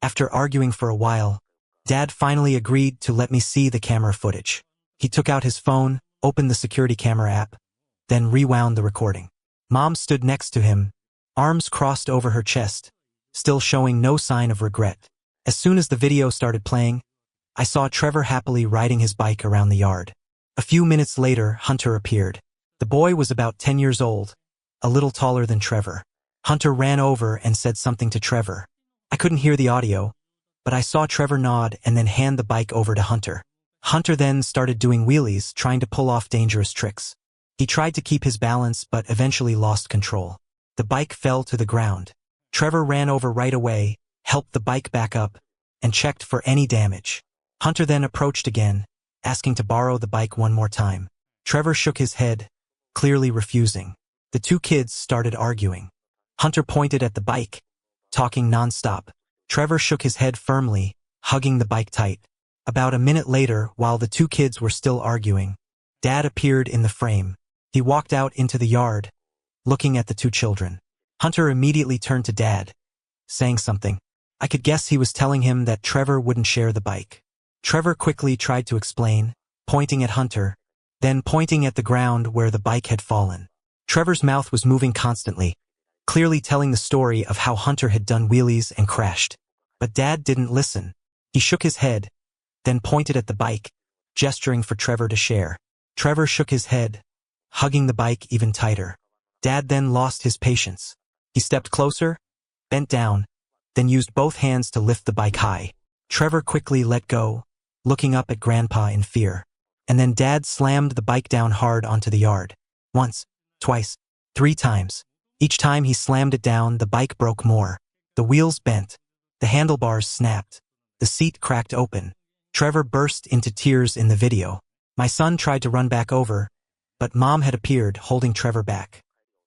After arguing for a while, Dad finally agreed to let me see the camera footage. He took out his phone, opened the security camera app, then rewound the recording. Mom stood next to him, arms crossed over her chest, still showing no sign of regret. As soon as the video started playing, I saw Trevor happily riding his bike around the yard. A few minutes later, Hunter appeared. The boy was about 10 years old, a little taller than Trevor. Hunter ran over and said something to Trevor. I couldn't hear the audio, but I saw Trevor nod and then hand the bike over to Hunter. Hunter then started doing wheelies, trying to pull off dangerous tricks. He tried to keep his balance but eventually lost control. The bike fell to the ground. Trevor ran over right away, helped the bike back up, and checked for any damage. Hunter then approached again, asking to borrow the bike one more time. Trevor shook his head, clearly refusing. The two kids started arguing. Hunter pointed at the bike, talking nonstop. Trevor shook his head firmly, hugging the bike tight. About a minute later, while the two kids were still arguing, Dad appeared in the frame. He walked out into the yard, looking at the two children. Hunter immediately turned to Dad, saying something. I could guess he was telling him that Trevor wouldn't share the bike. Trevor quickly tried to explain, pointing at Hunter, then pointing at the ground where the bike had fallen. Trevor's mouth was moving constantly, clearly telling the story of how Hunter had done wheelies and crashed. But Dad didn't listen. He shook his head, then pointed at the bike, gesturing for Trevor to share. Trevor shook his head, hugging the bike even tighter. Dad then lost his patience. He stepped closer, bent down, then used both hands to lift the bike high. Trevor quickly let go, looking up at Grandpa in fear. And then Dad slammed the bike down hard onto the yard. Once, twice, 3 times. Each time he slammed it down, the bike broke more. The wheels bent. The handlebars snapped. The seat cracked open. Trevor burst into tears in the video. My son tried to run back over, but Mom had appeared, holding Trevor back.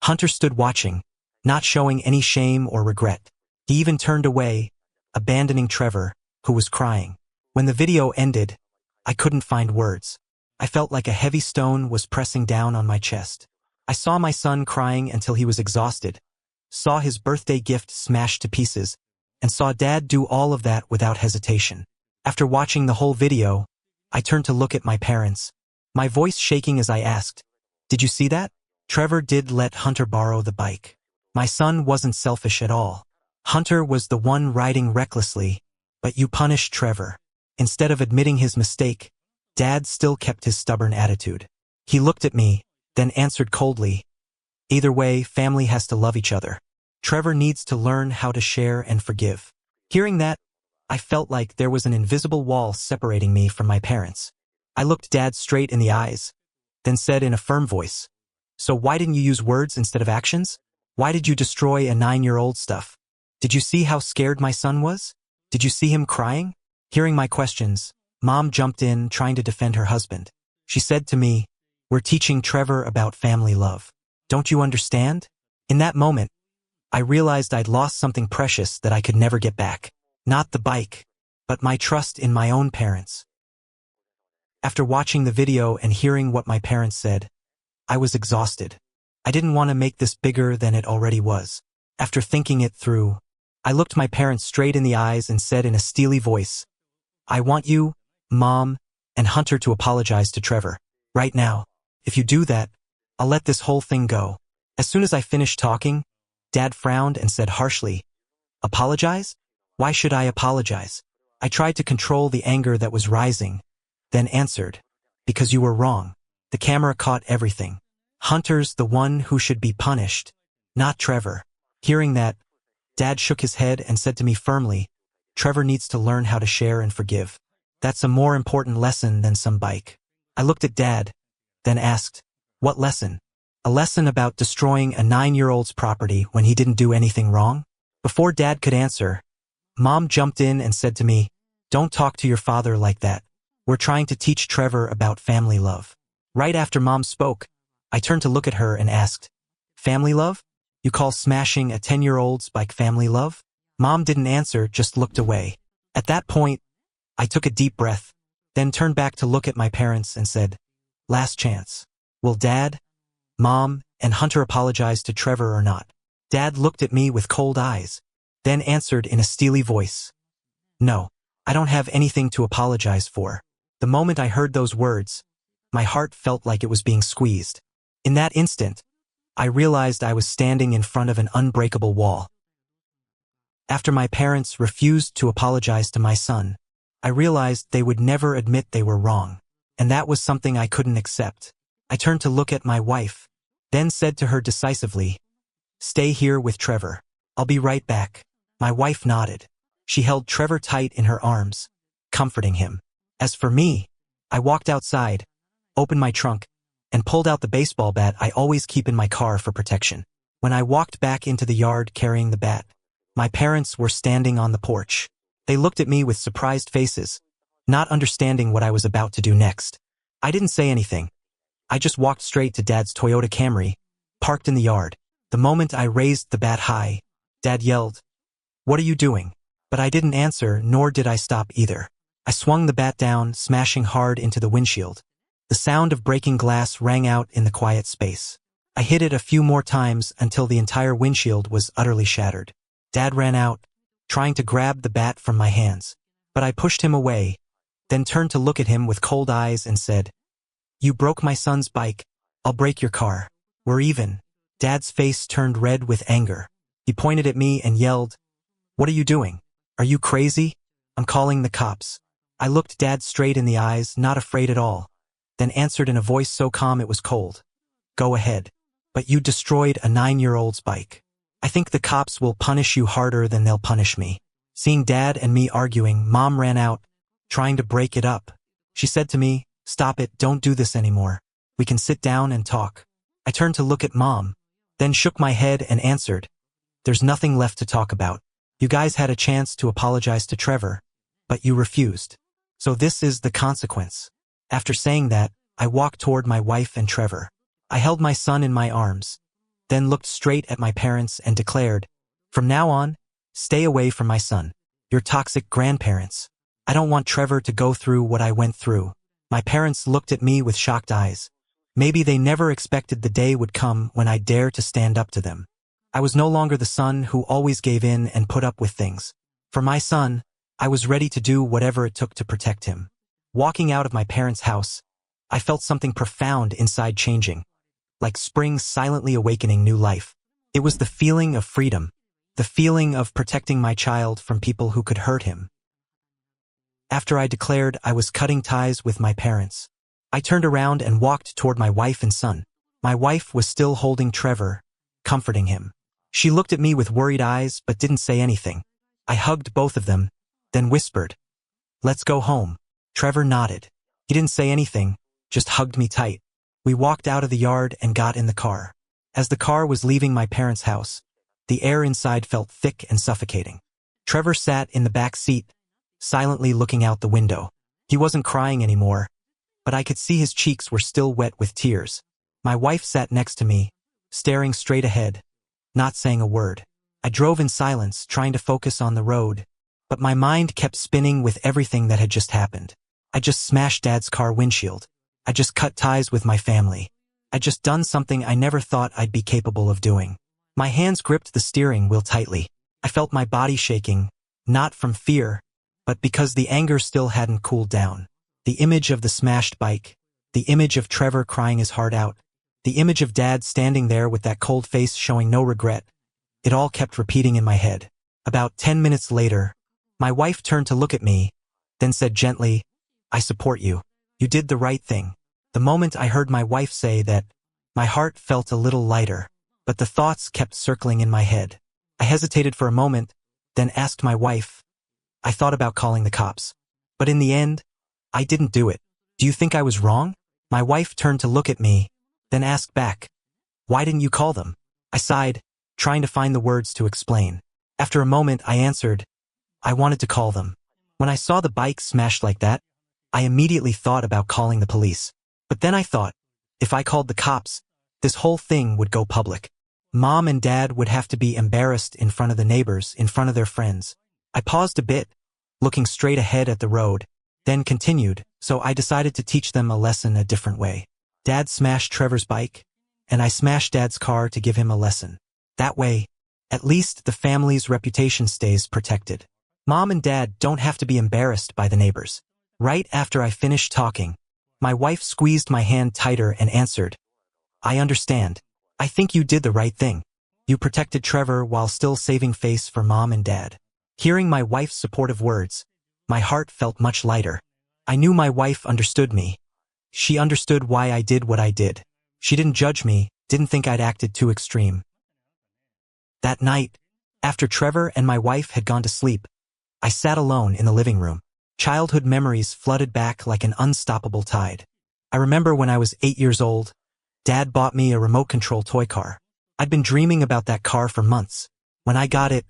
Hunter stood watching, not showing any shame or regret. He even turned away, abandoning Trevor, who was crying. When the video ended, I couldn't find words. I felt like a heavy stone was pressing down on my chest. I saw my son crying until he was exhausted, saw his birthday gift smashed to pieces, and saw Dad do all of that without hesitation. After watching the whole video, I turned to look at my parents, my voice shaking as I asked, "Did you see that? Trevor did let Hunter borrow the bike. My son wasn't selfish at all. Hunter was the one riding recklessly, but you punished Trevor." Instead of admitting his mistake, Dad still kept his stubborn attitude. He looked at me, then answered coldly, "Either way, family has to love each other. Trevor needs to learn how to share and forgive." Hearing that, I felt like there was an invisible wall separating me from my parents. I looked Dad straight in the eyes, then said in a firm voice, "So why didn't you use words instead of actions? Why did you destroy a 9-year-old stuff? Did you see how scared my son was? Did you see him crying?" Hearing my questions, Mom jumped in, trying to defend her husband. She said to me, "We're teaching Trevor about family love. Don't you understand?" In that moment, I realized I'd lost something precious that I could never get back. Not the bike, but my trust in my own parents. After watching the video and hearing what my parents said, I was exhausted. I didn't want to make this bigger than it already was. After thinking it through, I looked my parents straight in the eyes and said in a steely voice, "I want you, Mom, and Hunter to apologize to Trevor. Right now. If you do that, I'll let this whole thing go." As soon as I finished talking, Dad frowned and said harshly, "Apologize? Why should I apologize?" I tried to control the anger that was rising, then answered, "Because you were wrong. The camera caught everything. Hunter's the one who should be punished, not Trevor." Hearing that, Dad shook his head and said to me firmly, "Trevor needs to learn how to share and forgive. That's a more important lesson than some bike." I looked at Dad, then asked, "What lesson?" "A lesson about destroying a 9-year-old's property when he didn't do anything wrong?" Before Dad could answer, Mom jumped in and said to me, "Don't talk to your father like that. We're trying to teach Trevor about family love." Right after Mom spoke, I turned to look at her and asked, "Family love? You call smashing a 10-year-old's bike family love?" Mom didn't answer, just looked away. At that point, I took a deep breath, then turned back to look at my parents and said, "Last chance. Will Dad, Mom, and Hunter apologize to Trevor or not?" Dad looked at me with cold eyes, then answered in a steely voice, "No, I don't have anything to apologize for." The moment I heard those words, my heart felt like it was being squeezed. In that instant, I realized I was standing in front of an unbreakable wall. After my parents refused to apologize to my son, I realized they would never admit they were wrong, and that was something I couldn't accept. I turned to look at my wife, then said to her decisively, "Stay here with Trevor. I'll be right back." My wife nodded. She held Trevor tight in her arms, comforting him. As for me, I walked outside, opened my trunk, and pulled out the baseball bat I always keep in my car for protection. When I walked back into the yard carrying the bat, my parents were standing on the porch. They looked at me with surprised faces, not understanding what I was about to do next. I didn't say anything. I just walked straight to Dad's Toyota Camry, parked in the yard. The moment I raised the bat high, Dad yelled, "What are you doing?" But I didn't answer, nor did I stop either. I swung the bat down, smashing hard into the windshield. The sound of breaking glass rang out in the quiet space. I hit it a few more times until the entire windshield was utterly shattered. Dad ran out, trying to grab the bat from my hands, but I pushed him away, then turned to look at him with cold eyes and said, "You broke my son's bike. I'll break your car. We're even." Dad's face turned red with anger. He pointed at me and yelled, "What are you doing? Are you crazy? I'm calling the cops." I looked Dad straight in the eyes, not afraid at all, then answered in a voice so calm it was cold, "Go ahead. But you destroyed a 9-year-old's bike. I think the cops will punish you harder than they'll punish me." Seeing Dad and me arguing, Mom ran out, trying to break it up. She said to me, "Stop it, don't do this anymore. We can sit down and talk." I turned to look at Mom, then shook my head and answered, "There's nothing left to talk about. You guys had a chance to apologize to Trevor. but you refused. So this is the consequence. After saying that, I walked toward my wife and Trevor. I held my son in my arms, then looked straight at my parents and declared, "From now on, stay away from my son. You're toxic grandparents. I don't want Trevor to go through what I went through." My parents looked at me with shocked eyes. Maybe they never expected the day would come when I'd dare to stand up to them. I was no longer the son who always gave in and put up with things. For my son, I was ready to do whatever it took to protect him. Walking out of my parents' house, I felt something profound inside changing, like spring silently awakening new life. It was the feeling of freedom, the feeling of protecting my child from people who could hurt him. After I declared I was cutting ties with my parents, I turned around and walked toward my wife and son. My wife was still holding Trevor, comforting him. She looked at me with worried eyes but didn't say anything. I hugged both of them, then whispered, "Let's go home." Trevor nodded. He didn't say anything, just hugged me tight. We walked out of the yard and got in the car. As the car was leaving my parents' house, the air inside felt thick and suffocating. Trevor sat in the back seat, silently looking out the window. He wasn't crying anymore, but I could see his cheeks were still wet with tears. My wife sat next to me, staring straight ahead, not saying a word. I drove in silence, trying to focus on the road, but my mind kept spinning with everything that had just happened. I just smashed Dad's car windshield. I just cut ties with my family. I just done something I never thought I'd be capable of doing. My hands gripped the steering wheel tightly. I felt my body shaking, not from fear, but because the anger still hadn't cooled down. The image of the smashed bike, the image of Trevor crying his heart out, the image of Dad standing there with that cold face showing no regret, it all kept repeating in my head. About 10 minutes later, my wife turned to look at me, then said gently, "I support you. You did the right thing." The moment I heard my wife say that, my heart felt a little lighter, but the thoughts kept circling in my head. I hesitated for a moment, then asked my wife. I thought about calling the cops, but in the end, I didn't do it. "Do you think I was wrong?" My wife turned to look at me, then asked back, "Why didn't you call them?" I sighed, trying to find the words to explain. After a moment, I answered, "I wanted to call them. When I saw the bike smashed like that, I immediately thought about calling the police. But then I thought, if I called the cops, this whole thing would go public. Mom and Dad would have to be embarrassed in front of the neighbors, in front of their friends." I paused a bit, looking straight ahead at the road, then continued, "So I decided to teach them a lesson a different way. Dad smashed Trevor's bike, and I smashed Dad's car to give him a lesson. That way, at least the family's reputation stays protected. Mom and Dad don't have to be embarrassed by the neighbors." Right after I finished talking, my wife squeezed my hand tighter and answered, "I understand. I think you did the right thing. You protected Trevor while still saving face for Mom and Dad." Hearing my wife's supportive words, my heart felt much lighter. I knew my wife understood me. She understood why I did what I did. She didn't judge me, didn't think I'd acted too extreme. That night, after Trevor and my wife had gone to sleep, I sat alone in the living room. Childhood memories flooded back like an unstoppable tide. I remember when I was 8 years old, Dad bought me a remote-control toy car. I'd been dreaming about that car for months. When I got it,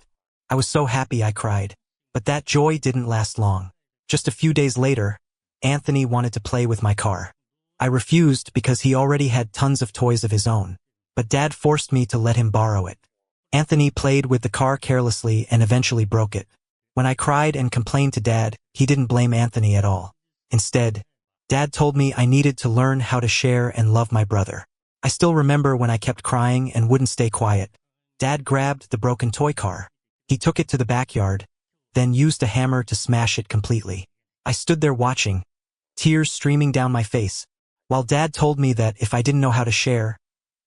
I was so happy I cried. But that joy didn't last long. Just a few days later, Anthony wanted to play with my car. I refused because he already had tons of toys of his own. But Dad forced me to let him borrow it. Anthony played with the car carelessly and eventually broke it. When I cried and complained to Dad, he didn't blame Anthony at all. Instead, Dad told me I needed to learn how to share and love my brother. I still remember when I kept crying and wouldn't stay quiet. Dad grabbed the broken toy car. He took it to the backyard, then used a hammer to smash it completely. I stood there watching, tears streaming down my face, while Dad told me that if I didn't know how to share,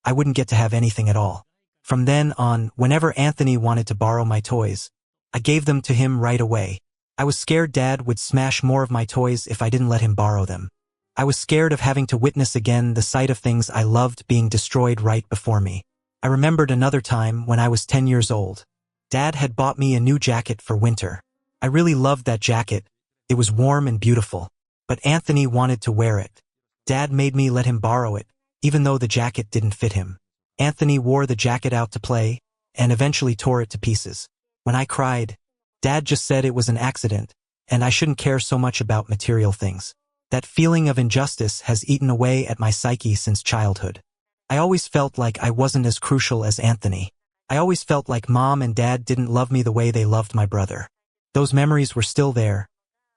I wouldn't get to have anything at all. From then on, whenever Anthony wanted to borrow my toys, I gave them to him right away. I was scared Dad would smash more of my toys if I didn't let him borrow them. I was scared of having to witness again the sight of things I loved being destroyed right before me. I remembered another time when I was 10 years old. Dad had bought me a new jacket for winter. I really loved that jacket. It was warm and beautiful. But Anthony wanted to wear it. Dad made me let him borrow it, even though the jacket didn't fit him. Anthony wore the jacket out to play, and eventually tore it to pieces. When I cried, Dad just said it was an accident, and I shouldn't care so much about material things. That feeling of injustice has eaten away at my psyche since childhood. I always felt like I wasn't as crucial as Anthony. I always felt like Mom and Dad didn't love me the way they loved my brother. Those memories were still there,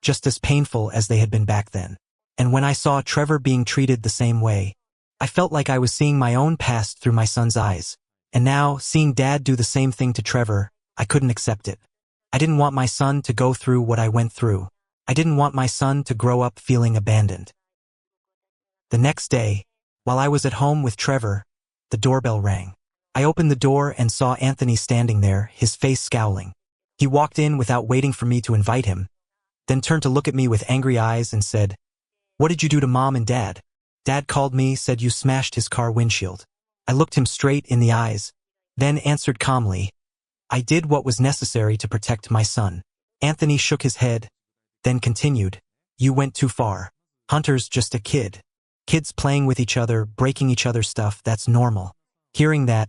just as painful as they had been back then. And when I saw Trevor being treated the same way, I felt like I was seeing my own past through my son's eyes. And now, seeing Dad do the same thing to Trevor, I couldn't accept it. I didn't want my son to go through what I went through. I didn't want my son to grow up feeling abandoned. The next day, while I was at home with Trevor, the doorbell rang. I opened the door and saw Anthony standing there, his face scowling. He walked in without waiting for me to invite him, then turned to look at me with angry eyes and said, "What did you do to Mom and Dad?" "Dad called me, said you smashed his car windshield." I looked him straight in the eyes, then answered calmly, "I did what was necessary to protect my son." Anthony shook his head, then continued, "You went too far. Hunter's just a kid. Kids playing with each other, breaking each other's stuff, that's normal." Hearing that,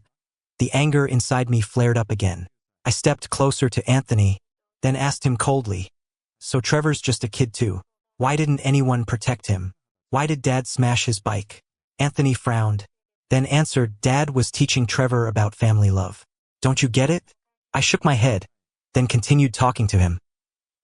the anger inside me flared up again. I stepped closer to Anthony, then asked him coldly, "So Trevor's just a kid too? Why didn't anyone protect him? Why did Dad smash his bike?" Anthony frowned, then answered, "Dad was teaching Trevor about family love. Don't you get it?" I shook my head, then continued talking to him.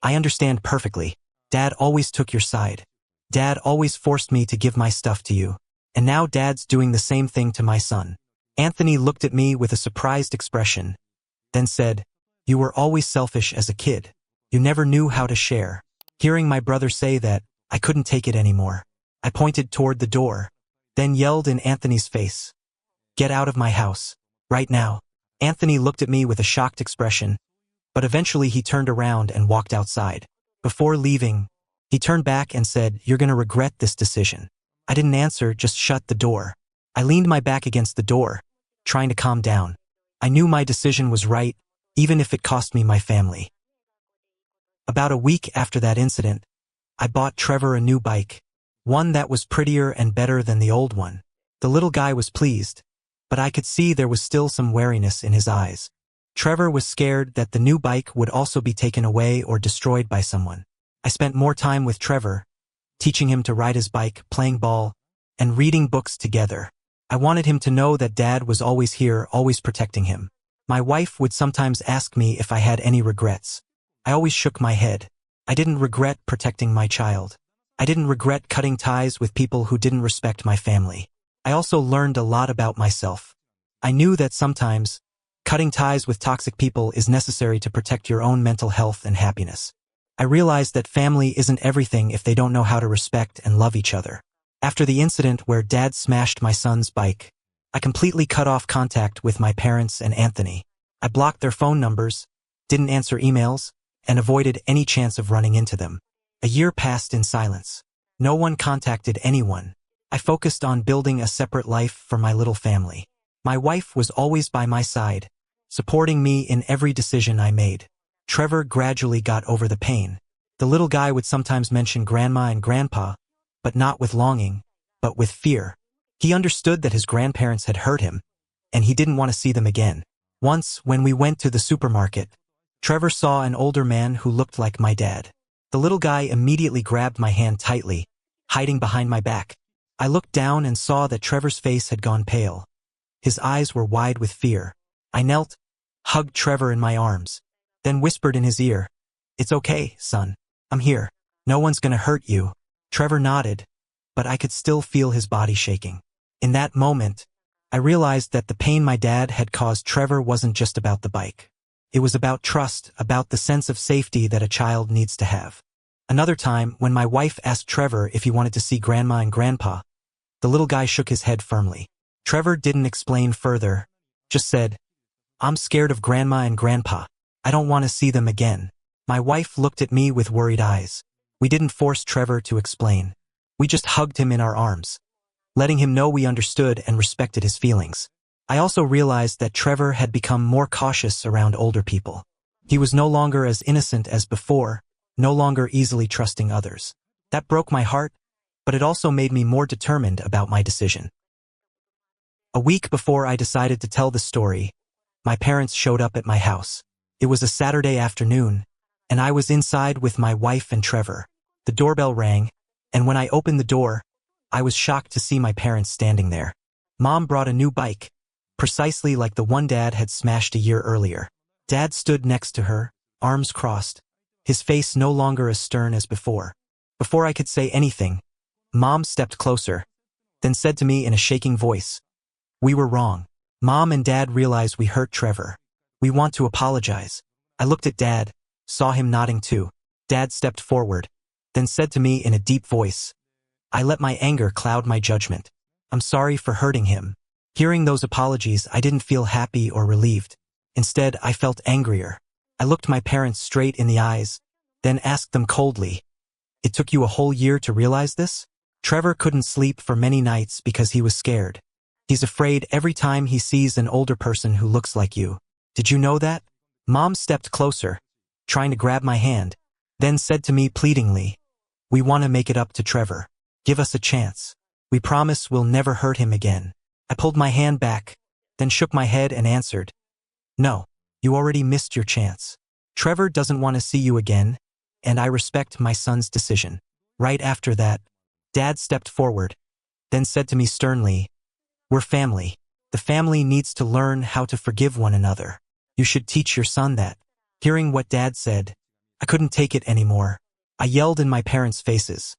"I understand perfectly. Dad always took your side. Dad always forced me to give my stuff to you. And now Dad's doing the same thing to my son." Anthony looked at me with a surprised expression, then said, "You were always selfish as a kid. You never knew how to share." Hearing my brother say that, I couldn't take it anymore. I pointed toward the door, then yelled in Anthony's face, "Get out of my house, right now." Anthony looked at me with a shocked expression, but eventually he turned around and walked outside. Before leaving, he turned back and said, "You're gonna regret this decision." I didn't answer, just shut the door. I leaned my back against the door, trying to calm down. I knew my decision was right, even if it cost me my family. About a week after that incident, I bought Trevor a new bike, one that was prettier and better than the old one. The little guy was pleased, but I could see there was still some wariness in his eyes. Trevor was scared that the new bike would also be taken away or destroyed by someone. I spent more time with Trevor, teaching him to ride his bike, playing ball, and reading books together. I wanted him to know that Dad was always here, always protecting him. My wife would sometimes ask me if I had any regrets. I always shook my head. I didn't regret protecting my child. I didn't regret cutting ties with people who didn't respect my family. I also learned a lot about myself. I knew that sometimes, cutting ties with toxic people is necessary to protect your own mental health and happiness. I realized that family isn't everything if they don't know how to respect and love each other. After the incident where Dad smashed my son's bike, I completely cut off contact with my parents and Anthony. I blocked their phone numbers, didn't answer emails, and avoided any chance of running into them. A year passed in silence. No one contacted anyone. I focused on building a separate life for my little family. My wife was always by my side, supporting me in every decision I made. Trevor gradually got over the pain. The little guy would sometimes mention Grandma and Grandpa, but not with longing, but with fear. He understood that his grandparents had hurt him, and he didn't want to see them again. Once, when we went to the supermarket, Trevor saw an older man who looked like my dad. The little guy immediately grabbed my hand tightly, hiding behind my back. I looked down and saw that Trevor's face had gone pale. His eyes were wide with fear. I knelt, hugged Trevor in my arms, then whispered in his ear, "It's okay, son. I'm here. No one's gonna hurt you." Trevor nodded, but I could still feel his body shaking. In that moment, I realized that the pain my dad had caused Trevor wasn't just about the bike. It was about trust, about the sense of safety that a child needs to have. Another time, when my wife asked Trevor if he wanted to see Grandma and Grandpa, the little guy shook his head firmly. Trevor didn't explain further, just said, "I'm scared of Grandma and Grandpa. I don't want to see them again." My wife looked at me with worried eyes. We didn't force Trevor to explain. We just hugged him in our arms, letting him know we understood and respected his feelings. I also realized that Trevor had become more cautious around older people. He was no longer as innocent as before, no longer easily trusting others. That broke my heart, but it also made me more determined about my decision. A week before I decided to tell the story, my parents showed up at my house. It was a Saturday afternoon, and I was inside with my wife and Trevor. The doorbell rang, and when I opened the door, I was shocked to see my parents standing there. Mom brought a new bike, precisely like the one Dad had smashed a year earlier. Dad stood next to her, arms crossed, his face no longer as stern as before. Before I could say anything, Mom stepped closer, then said to me in a shaking voice, "We were wrong. Mom and Dad realize we hurt Trevor. We want to apologize." I looked at Dad, saw him nodding too. Dad stepped forward, then said to me in a deep voice, "I let my anger cloud my judgment. I'm sorry for hurting him." Hearing those apologies, I didn't feel happy or relieved. Instead, I felt angrier. I looked my parents straight in the eyes, then asked them coldly, "It took you a whole year to realize this?" Trevor couldn't sleep for many nights because he was scared. He's afraid every time he sees an older person who looks like you. Did you know that? Mom stepped closer, trying to grab my hand, then said to me pleadingly, "We want to make it up to Trevor. Give us a chance. We promise we'll never hurt him again." I pulled my hand back, then shook my head and answered, "No, you already missed your chance. Trevor doesn't want to see you again, and I respect my son's decision." Right after that, Dad stepped forward, then said to me sternly, "We're family. The family needs to learn how to forgive one another. You should teach your son that." Hearing what Dad said, I couldn't take it anymore. I yelled in my parents' faces,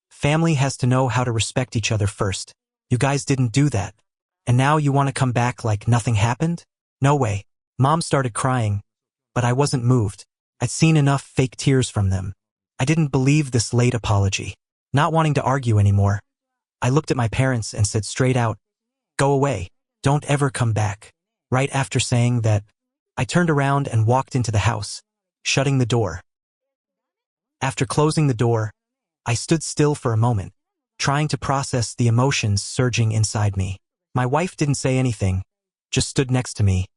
"Family has to know how to respect each other first. You guys didn't do that. And now you want to come back like nothing happened? No way." Mom started crying, but I wasn't moved. I'd seen enough fake tears from them. I didn't believe this late apology. Not wanting to argue anymore, I looked at my parents and said straight out, "Go away. Don't ever come back." Right after saying that, I turned around and walked into the house, shutting the door. After closing the door, I stood still for a moment, trying to process the emotions surging inside me. My wife didn't say anything, just stood next to me,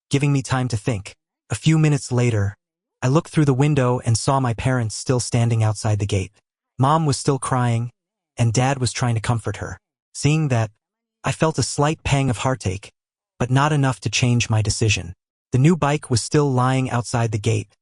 giving me time to think. A few minutes later, I looked through the window and saw my parents still standing outside the gate. Mom was still crying, and Dad was trying to comfort her. Seeing that, I felt a slight pang of heartache, but not enough to change my decision. The new bike was still lying outside the gate,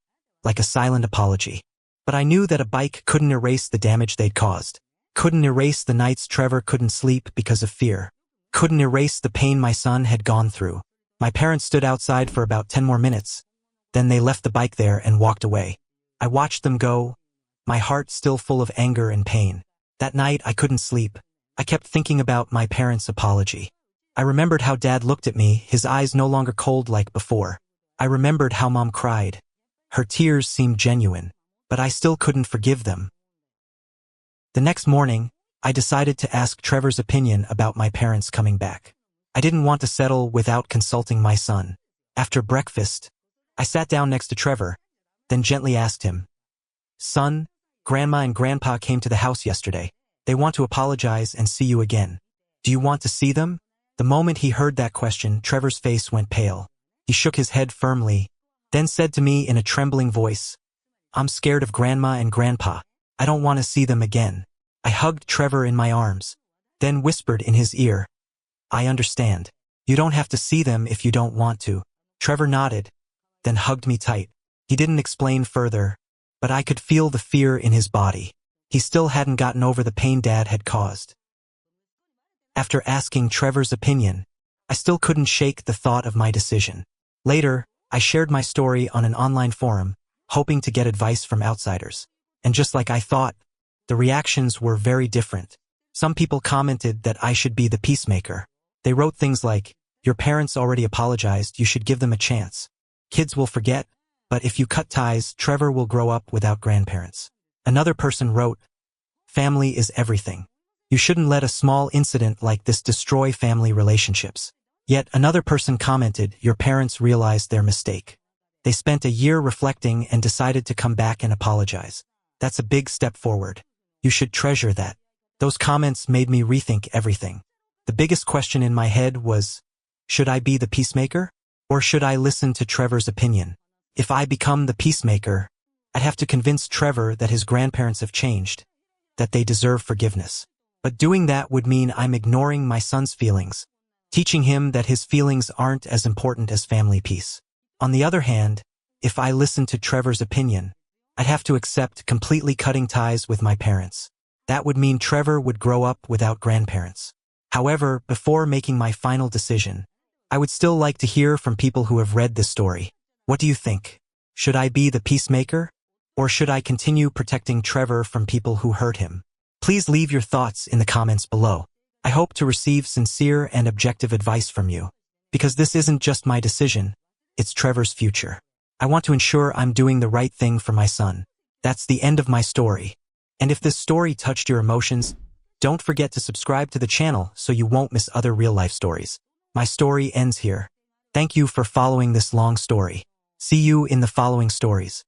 like a silent apology. But I knew that a bike couldn't erase the damage they'd caused. Couldn't erase the nights Trevor couldn't sleep because of fear. Couldn't erase the pain my son had gone through. My parents stood outside for about 10 more minutes. Then they left the bike there and walked away. I watched them go, my heart still full of anger and pain. That night I couldn't sleep. I kept thinking about my parents' apology. I remembered how Dad looked at me, his eyes no longer cold like before. I remembered how Mom cried. Her tears seemed genuine, but I still couldn't forgive them. The next morning, I decided to ask Trevor's opinion about my parents coming back. I didn't want to settle without consulting my son. After breakfast, I sat down next to Trevor, then gently asked him, "Son, Grandma and Grandpa came to the house yesterday. They want to apologize and see you again. Do you want to see them?" The moment he heard that question, Trevor's face went pale. He shook his head firmly, then said to me in a trembling voice, "I'm scared of Grandma and Grandpa. I don't want to see them again." I hugged Trevor in my arms, then whispered in his ear, "I understand. You don't have to see them if you don't want to." Trevor nodded, then hugged me tight. He didn't explain further, but I could feel the fear in his body. He still hadn't gotten over the pain Dad had caused. After asking Trevor's opinion, I still couldn't shake the thought of my decision. Later, I shared my story on an online forum, hoping to get advice from outsiders. And just like I thought, the reactions were very different. Some people commented that I should be the peacemaker. They wrote things like, "Your parents already apologized, you should give them a chance. Kids will forget, but if you cut ties, Trevor will grow up without grandparents." Another person wrote, "Family is everything. You shouldn't let a small incident like this destroy family relationships." Yet another person commented, "Your parents realized their mistake. They spent a year reflecting and decided to come back and apologize. That's a big step forward. You should treasure that." Those comments made me rethink everything. The biggest question in my head was, should I be the peacemaker? Or should I listen to Trevor's opinion? If I become the peacemaker, I'd have to convince Trevor that his grandparents have changed, that they deserve forgiveness. But doing that would mean I'm ignoring my son's feelings, teaching him that his feelings aren't as important as family peace. On the other hand, if I listen to Trevor's opinion, I'd have to accept completely cutting ties with my parents. That would mean Trevor would grow up without grandparents. However, before making my final decision, I would still like to hear from people who have read this story. What do you think? Should I be the peacemaker? Or should I continue protecting Trevor from people who hurt him? Please leave your thoughts in the comments below. I hope to receive sincere and objective advice from you, because this isn't just my decision, it's Trevor's future. I want to ensure I'm doing the right thing for my son. That's the end of my story. And if this story touched your emotions, don't forget to subscribe to the channel so you won't miss other real-life stories. My story ends here. Thank you for following this long story. See you in the following stories.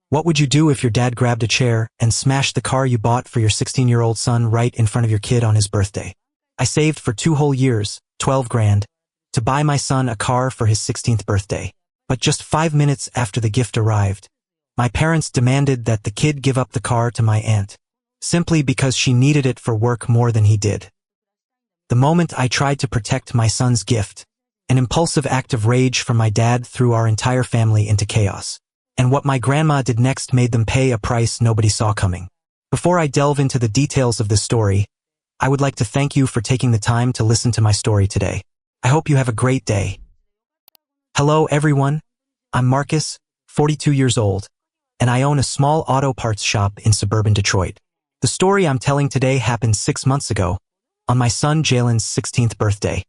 What would you do if your dad grabbed a chair and smashed the car you bought for your 16-year-old son right in front of your kid on his birthday? I saved for 2 whole years, 12 grand, to buy my son a car for his 16th birthday. But just 5 minutes after the gift arrived, my parents demanded that the kid give up the car to my aunt, simply because she needed it for work more than he did. The moment I tried to protect my son's gift, an impulsive act of rage from my dad threw our entire family into chaos. And what my grandma did next made them pay a price nobody saw coming. Before I delve into the details of this story, I would like to thank you for taking the time to listen to my story today. I hope you have a great day. Hello everyone, I'm Marcus, 42 years old, and I own a small auto parts shop in suburban Detroit. The story I'm telling today happened 6 months ago, on my son Jalen's 16th birthday.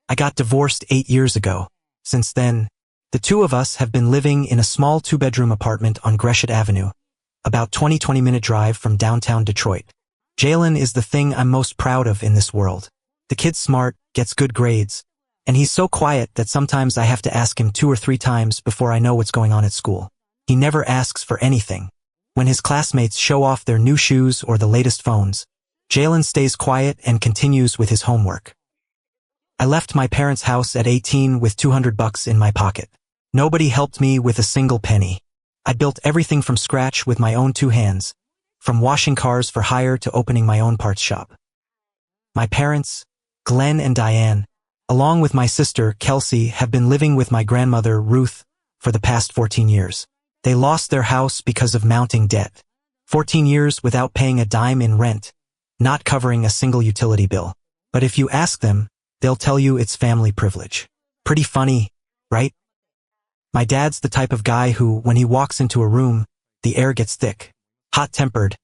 I got divorced 8 years ago. Since then, the two of us have been living in a small 2-bedroom apartment on Gresham Avenue, about 20-minute drive from downtown Detroit. Jalen is the thing I'm most proud of in this world. The kid's smart, gets good grades, and he's so quiet that sometimes I have to ask him 2 or 3 times before I know what's going on at school. He never asks for anything. When his classmates show off their new shoes or the latest phones, Jalen stays quiet and continues with his homework. I left my parents' house at 18 with $200 in my pocket. Nobody helped me with a single penny. I built everything from scratch with my own 2 hands, from washing cars for hire to opening my own parts shop. My parents, Glenn and Diane, along with my sister, Kelsey, have been living with my grandmother, Ruth, for the past 14 years. They lost their house because of mounting debt. 14 years without paying a dime in rent, not covering a single utility bill. But if you ask them, they'll tell you it's family privilege. Pretty funny, right? My dad's the type of guy who, when he walks into a room, the air gets thick, hot-tempered,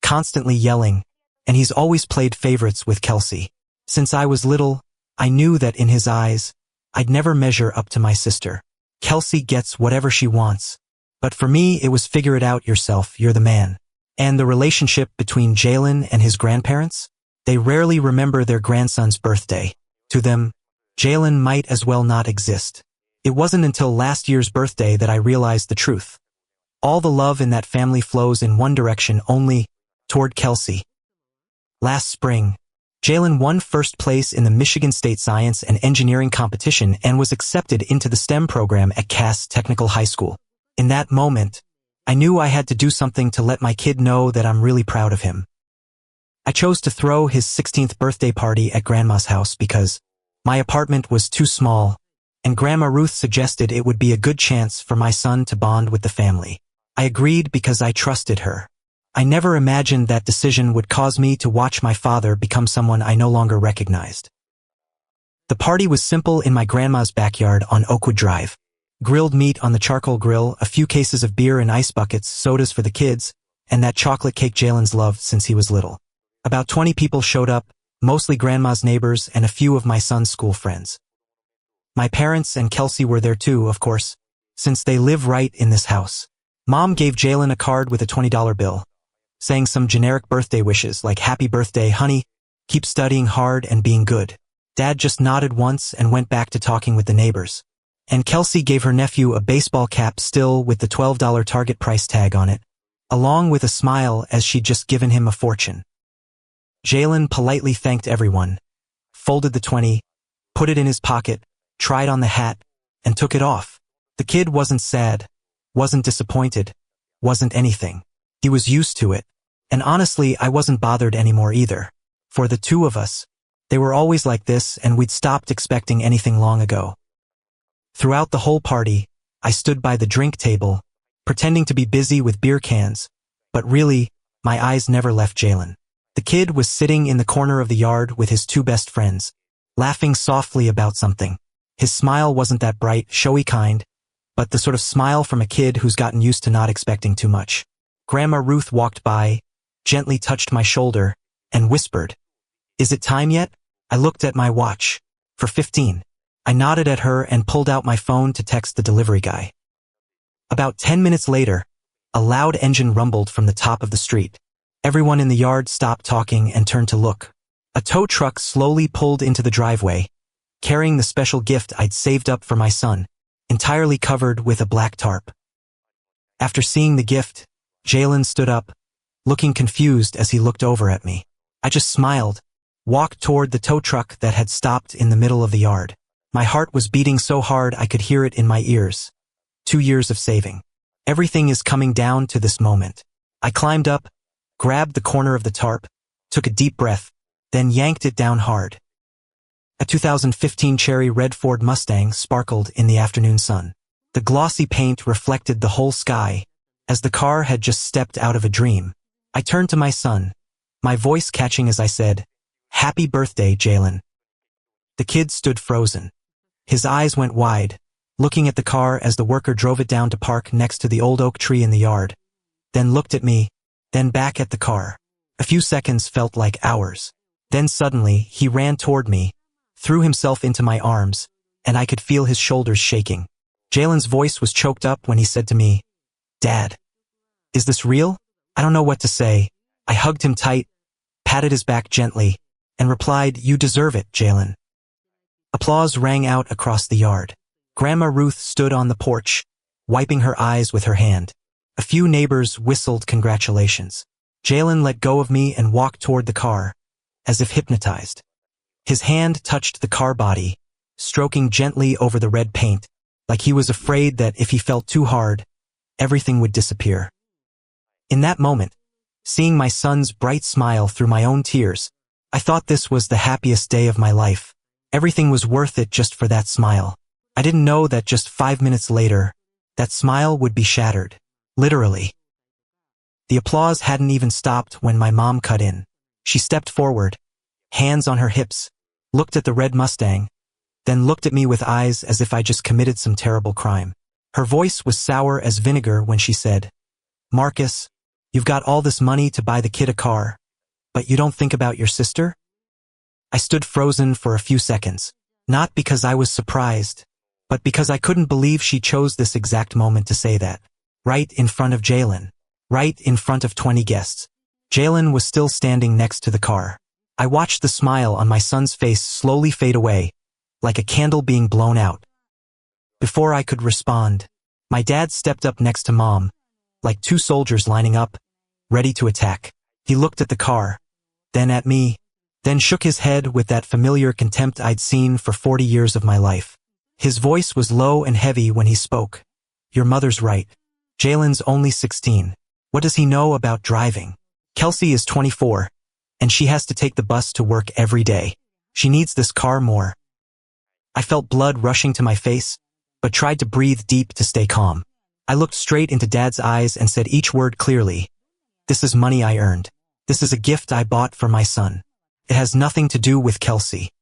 constantly yelling, and he's always played favorites with Kelsey. Since I was little, I knew that in his eyes, I'd never measure up to my sister. Kelsey gets whatever she wants, but for me it was figure it out yourself, you're the man. And the relationship between Jalen and his grandparents? They rarely remember their grandson's birthday. To them, Jalen might as well not exist. It wasn't until last year's birthday that I realized the truth. All the love in that family flows in one direction only, toward Kelsey. Last spring, Jalen won first place in the Michigan State Science and Engineering competition and was accepted into the STEM program at Cass Technical High School. In that moment, I knew I had to do something to let my kid know that I'm really proud of him. I chose to throw his 16th birthday party at Grandma's house because my apartment was too small, and Grandma Ruth suggested it would be a good chance for my son to bond with the family. I agreed because I trusted her. I never imagined that decision would cause me to watch my father become someone I no longer recognized. The party was simple in my grandma's backyard on Oakwood Drive. Grilled meat on the charcoal grill, a few cases of beer in ice buckets, sodas for the kids, and that chocolate cake Jalen's loved since he was little. About 20 people showed up, mostly Grandma's neighbors and a few of my son's school friends. My parents and Kelsey were there too, of course, since they live right in this house. Mom gave Jalen a card with a $20 bill, saying some generic birthday wishes like "Happy birthday, honey, keep studying hard and being good." Dad just nodded once and went back to talking with the neighbors. And Kelsey gave her nephew a baseball cap still with the $12 Target price tag on it, along with a smile as she'd just given him a fortune. Jalen politely thanked everyone, folded the 20, put it in his pocket, tried on the hat, and took it off. The kid wasn't sad, wasn't disappointed, wasn't anything. He was used to it. And honestly, I wasn't bothered anymore either. For the two of us, they were always like this and we'd stopped expecting anything long ago. Throughout the whole party, I stood by the drink table, pretending to be busy with beer cans, but really, my eyes never left Jalen. The kid was sitting in the corner of the yard with his two best friends, laughing softly about something. His smile wasn't that bright, showy kind, but the sort of smile from a kid who's gotten used to not expecting too much. Grandma Ruth walked by, gently touched my shoulder, and whispered, "Is it time yet?" I looked at my watch. For 15. I nodded at her and pulled out my phone to text the delivery guy. About 10 minutes later, a loud engine rumbled from the top of the street. Everyone in the yard stopped talking and turned to look. A tow truck slowly pulled into the driveway, carrying the special gift I'd saved up for my son, entirely covered with a black tarp. After seeing the gift, Jalen stood up, looking confused as he looked over at me. I just smiled, walked toward the tow truck that had stopped in the middle of the yard. My heart was beating so hard I could hear it in my ears. 2 years of saving. Everything is coming down to this moment. I climbed up, grabbed the corner of the tarp, took a deep breath, then yanked it down hard. A 2015 cherry red Ford Mustang sparkled in the afternoon sun. The glossy paint reflected the whole sky, as the car had just stepped out of a dream. I turned to my son, my voice catching as I said, "Happy birthday, Jalen." The kid stood frozen. His eyes went wide, looking at the car as the worker drove it down to park next to the old oak tree in the yard, then looked at me, then back at the car. A few seconds felt like hours. Then suddenly, he ran toward me, threw himself into my arms, and I could feel his shoulders shaking. Jalen's voice was choked up when he said to me, "Dad, is this real?" I don't know what to say. I hugged him tight, patted his back gently, and replied, "You deserve it, Jalen." Applause rang out across the yard. Grandma Ruth stood on the porch, wiping her eyes with her hand. A few neighbors whistled congratulations. Jalen let go of me and walked toward the car, as if hypnotized. His hand touched the car body, stroking gently over the red paint, like he was afraid that if he felt too hard, everything would disappear. In that moment, seeing my son's bright smile through my own tears, I thought this was the happiest day of my life. Everything was worth it just for that smile. I didn't know that just 5 minutes later, that smile would be shattered. Literally. The applause hadn't even stopped when my mom cut in. She stepped forward, hands on her hips, looked at the red Mustang, then looked at me with eyes as if I just committed some terrible crime. Her voice was sour as vinegar when she said, "Marcus, you've got all this money to buy the kid a car, but you don't think about your sister?" I stood frozen for a few seconds, not because I was surprised, but because I couldn't believe she chose this exact moment to say that. Right in front of Jalen. Right in front of 20 guests. Jalen was still standing next to the car. I watched the smile on my son's face slowly fade away, like a candle being blown out. Before I could respond, my dad stepped up next to Mom, like two soldiers lining up, ready to attack. He looked at the car, then at me, then shook his head with that familiar contempt I'd seen for 40 years of my life. His voice was low and heavy when he spoke. "Your mother's right. Jalen's only 16. What does he know about driving? Kelsey is 24, and she has to take the bus to work every day. She needs this car more." I felt blood rushing to my face, but tried to breathe deep to stay calm. I looked straight into Dad's eyes and said each word clearly. "This is money I earned. This is a gift I bought for my son. It has nothing to do with Kelsey."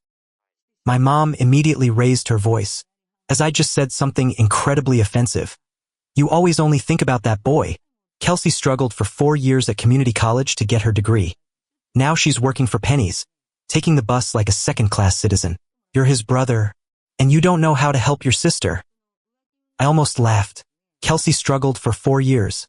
My mom immediately raised her voice, as I just said something incredibly offensive. "You always only think about that boy. Kelsey struggled for 4 years at community college to get her degree. Now she's working for pennies, taking the bus like a second-class citizen. You're his brother, and you don't know how to help your sister." I almost laughed. Kelsey struggled for 4 years,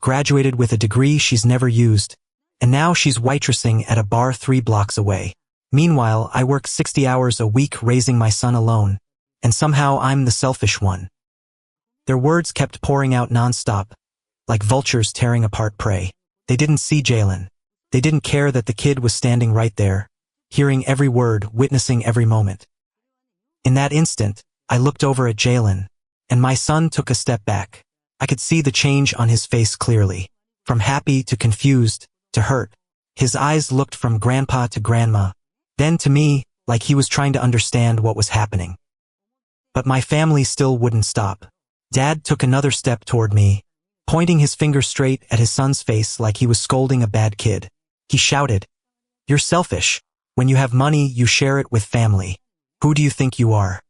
graduated with a degree she's never used, and now she's waitressing at a bar 3 blocks away. Meanwhile, I work 60 hours a week raising my son alone, and somehow I'm the selfish one. Their words kept pouring out nonstop, like vultures tearing apart prey. They didn't see Jalen. They didn't care that the kid was standing right there, hearing every word, witnessing every moment. In that instant, I looked over at Jalen, and my son took a step back. I could see the change on his face clearly, from happy to confused to hurt. His eyes looked from Grandpa to Grandma, then to me, like he was trying to understand what was happening. But my family still wouldn't stop. Dad took another step toward me, pointing his finger straight at his son's face like he was scolding a bad kid. He shouted, "You're selfish. When you have money, you share it with family. Who do you think you are?"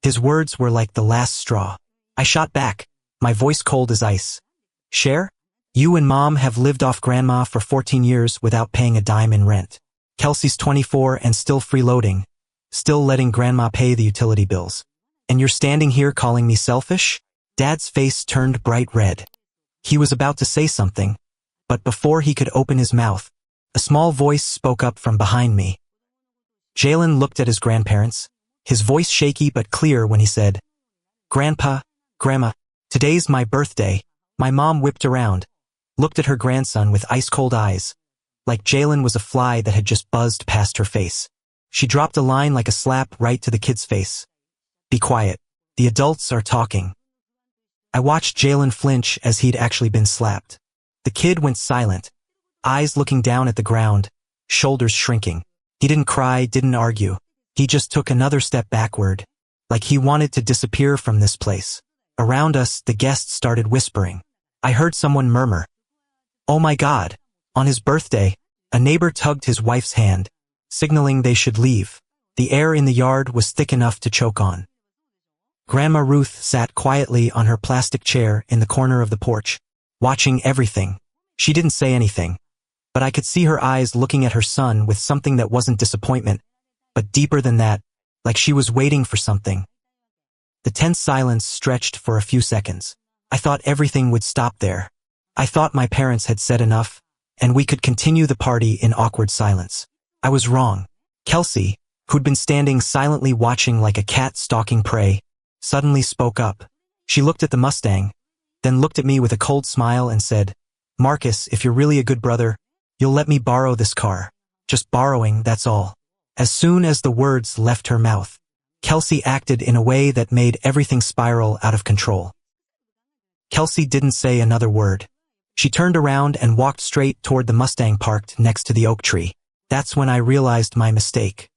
His words were like the last straw. I shot back, my voice cold as ice. "Share? You and Mom have lived off Grandma for 14 years without paying a dime in rent. Kelsey's 24 and still freeloading, still letting Grandma pay the utility bills. And you're standing here calling me selfish?" Dad's face turned bright red. He was about to say something, but before he could open his mouth, a small voice spoke up from behind me. Jalen looked at his grandparents, his voice shaky but clear when he said, "Grandpa, Grandma, today's my birthday." My mom whipped around, looked at her grandson with ice-cold eyes, like Jalen was a fly that had just buzzed past her face. She dropped a line like a slap right to the kid's face. "Be quiet. The adults are talking." I watched Jalen flinch as he'd actually been slapped. The kid went silent, eyes looking down at the ground, shoulders shrinking. He didn't cry, didn't argue. He just took another step backward, like he wanted to disappear from this place. Around us, the guests started whispering. I heard someone murmur, "Oh my God." On his birthday, a neighbor tugged his wife's hand, signaling they should leave. The air in the yard was thick enough to choke on. Grandma Ruth sat quietly on her plastic chair in the corner of the porch, watching everything. She didn't say anything, but I could see her eyes looking at her son with something that wasn't disappointment, but deeper than that, like she was waiting for something. The tense silence stretched for a few seconds. I thought everything would stop there. I thought my parents had said enough, and we could continue the party in awkward silence. I was wrong. Kelsey, who'd been standing silently watching like a cat stalking prey, suddenly spoke up. She looked at the Mustang, then looked at me with a cold smile and said, "Marcus, if you're really a good brother, you'll let me borrow this car. Just borrowing, that's all." As soon as the words left her mouth, Kelsey acted in a way that made everything spiral out of control. Kelsey didn't say another word. She turned around and walked straight toward the Mustang parked next to the oak tree. That's when I realized my mistake.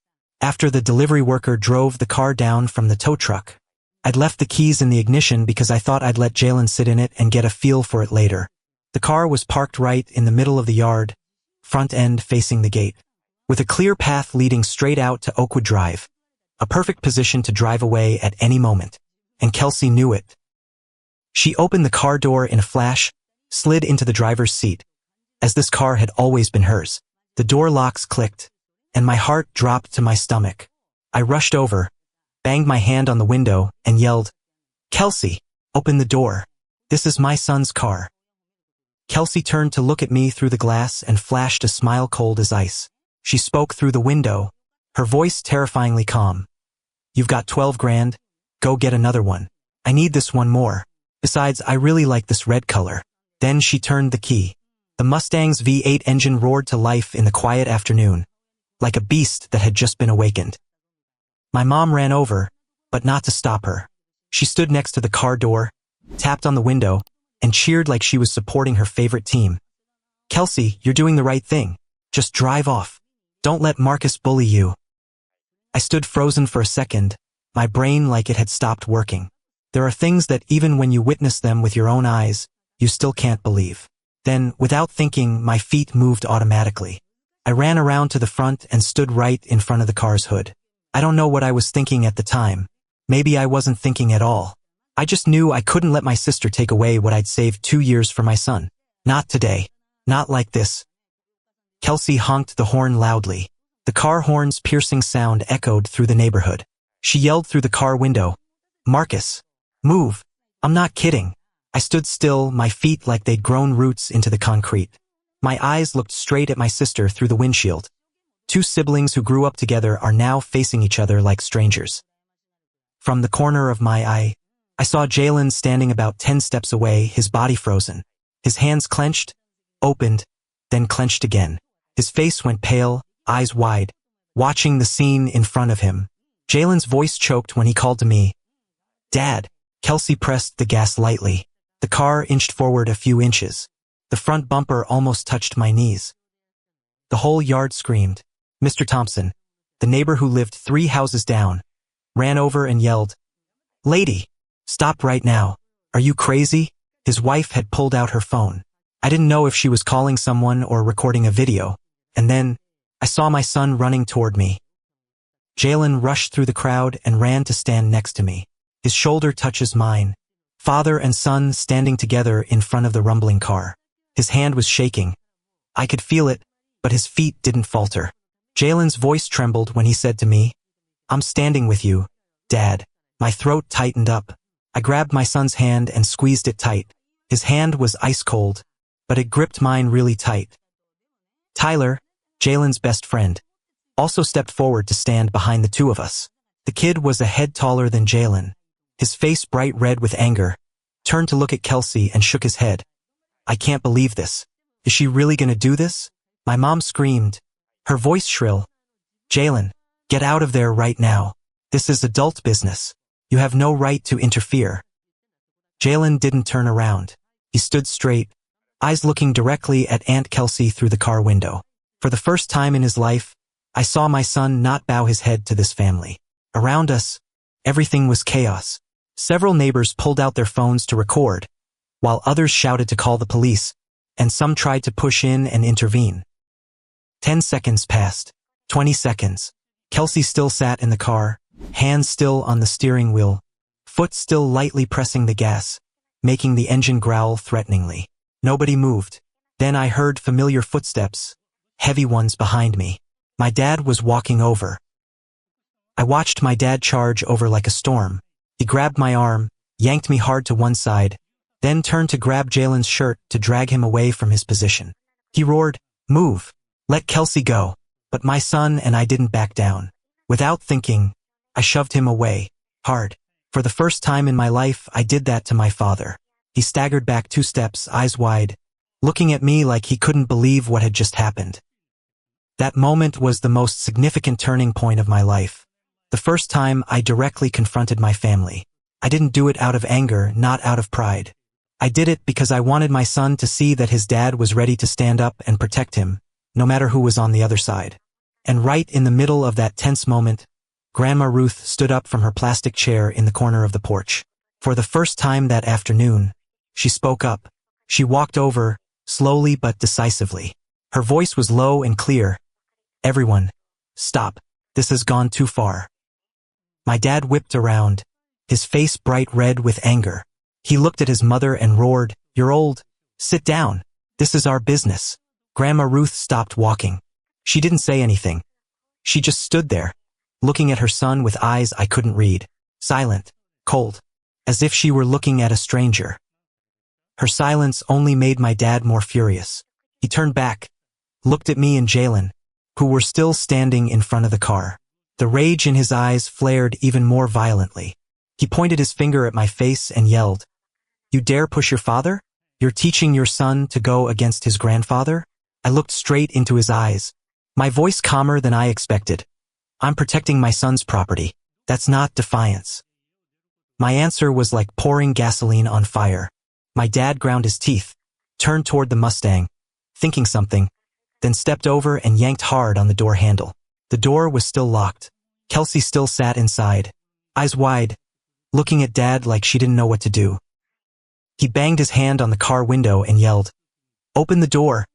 After the delivery worker drove the car down from the tow truck, I'd left the keys in the ignition because I thought I'd let Jalen sit in it and get a feel for it later. The car was parked right in the middle of the yard, front end facing the gate, with a clear path leading straight out to Oakwood Drive, a perfect position to drive away at any moment, and Kelsey knew it. She opened the car door in a flash, slid into the driver's seat. As this car had always been hers, the door locks clicked, and my heart dropped to my stomach. I rushed over, banged my hand on the window, and yelled, "Kelsey, open the door. This is my son's car." Kelsey turned to look at me through the glass and flashed a smile cold as ice. She spoke through the window, her voice terrifyingly calm. "You've got 12 grand. Go get another one. I need this one more. Besides, I really like this red color." Then she turned the key. The Mustang's V8 engine roared to life in the quiet afternoon, like a beast that had just been awakened. My mom ran over, but not to stop her. She stood next to the car door, tapped on the window, and cheered like she was supporting her favorite team. "Kelsey, you're doing the right thing. Just drive off. Don't let Marcus bully you." I stood frozen for a second, my brain like it had stopped working. There are things that even when you witness them with your own eyes, you still can't believe. Then, without thinking, my feet moved automatically. I ran around to the front and stood right in front of the car's hood. I don't know what I was thinking at the time. Maybe I wasn't thinking at all. I just knew I couldn't let my sister take away what I'd saved 2 years for my son. Not today. Not like this. Kelsey honked the horn loudly. The car horn's piercing sound echoed through the neighborhood. She yelled through the car window, "Marcus, move." I'm not kidding. I stood still, my feet like they'd grown roots into the concrete. My eyes looked straight at my sister through the windshield. 2 siblings who grew up together are now facing each other like strangers. From the corner of my eye, I saw Jalen standing about 10 steps away, his body frozen. His hands clenched, opened, then clenched again. His face went pale, eyes wide, watching the scene in front of him. Jalen's voice choked when he called to me, "Dad." Kelsey pressed the gas lightly. The car inched forward a few inches. The front bumper almost touched my knees. The whole yard screamed. Mr. Thompson, the neighbor who lived 3 houses down, ran over and yelled, "Lady, stop right now. Are you crazy?" His wife had pulled out her phone. I didn't know if she was calling someone or recording a video, and then I saw my son running toward me. Jalen rushed through the crowd and ran to stand next to me. His shoulder touches mine. Father and son standing together in front of the rumbling car. His hand was shaking. I could feel it, but his feet didn't falter. Jalen's voice trembled when he said to me, "I'm standing with you, Dad." My throat tightened up. I grabbed my son's hand and squeezed it tight. His hand was ice cold, but it gripped mine really tight. Tyler, Jalen's best friend, also stepped forward to stand behind the two of us. The kid was a head taller than Jalen. His face bright red with anger, turned to look at Kelsey and shook his head. "I can't believe this. Is she really gonna do this?" My mom screamed, her voice shrill. "Jalen, get out of there right now. This is adult business. You have no right to interfere." Jalen didn't turn around. He stood straight, eyes looking directly at Aunt Kelsey through the car window. For the first time in his life, I saw my son not bow his head to this family. Around us, everything was chaos. Several neighbors pulled out their phones to record, while others shouted to call the police, and some tried to push in and intervene. 10 seconds passed. 20 seconds. Kelsey still sat in the car, hands still on the steering wheel, foot still lightly pressing the gas, making the engine growl threateningly. Nobody moved. Then I heard familiar footsteps, heavy ones behind me. My dad was walking over. I watched my dad charge over like a storm. He grabbed my arm, yanked me hard to one side, then turned to grab Jalen's shirt to drag him away from his position. He roared, "Move! Let Kelsey go!" But my son and I didn't back down. Without thinking, I shoved him away, hard. For the first time in my life, I did that to my father. He staggered back 2 steps, eyes wide, looking at me like he couldn't believe what had just happened. That moment was the most significant turning point of my life. The first time I directly confronted my family. I didn't do it out of anger, not out of pride. I did it because I wanted my son to see that his dad was ready to stand up and protect him, no matter who was on the other side. And right in the middle of that tense moment, Grandma Ruth stood up from her plastic chair in the corner of the porch. For the first time that afternoon, she spoke up. She walked over, slowly but decisively. Her voice was low and clear. "Everyone, stop. This has gone too far." My dad whipped around, his face bright red with anger. He looked at his mother and roared, "You're old. Sit down. This is our business." Grandma Ruth stopped walking. She didn't say anything. She just stood there, looking at her son with eyes I couldn't read, silent, cold, as if she were looking at a stranger. Her silence only made my dad more furious. He turned back, looked at me and Jalen, who were still standing in front of the car. The rage in his eyes flared even more violently. He pointed his finger at my face and yelled, "You dare push your father? You're teaching your son to go against his grandfather?" I looked straight into his eyes, my voice calmer than I expected. "I'm protecting my son's property. That's not defiance." My answer was like pouring gasoline on fire. My dad ground his teeth, turned toward the Mustang, thinking something, then stepped over and yanked hard on the door handle. The door was still locked. Kelsey still sat inside, eyes wide, looking at Dad like she didn't know what to do. He banged his hand on the car window and yelled, "Open the door!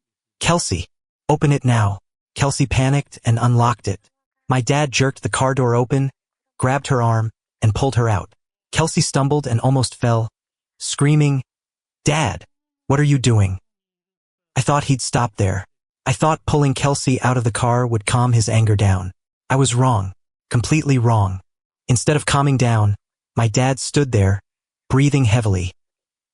Kelsey, open it now!" Kelsey panicked and unlocked it. My dad jerked the car door open, grabbed her arm, and pulled her out. Kelsey stumbled and almost fell, screaming, "Dad, what are you doing?" I thought he'd stop there. I thought pulling Kelsey out of the car would calm his anger down. I was wrong, completely wrong. Instead of calming down, my dad stood there, breathing heavily,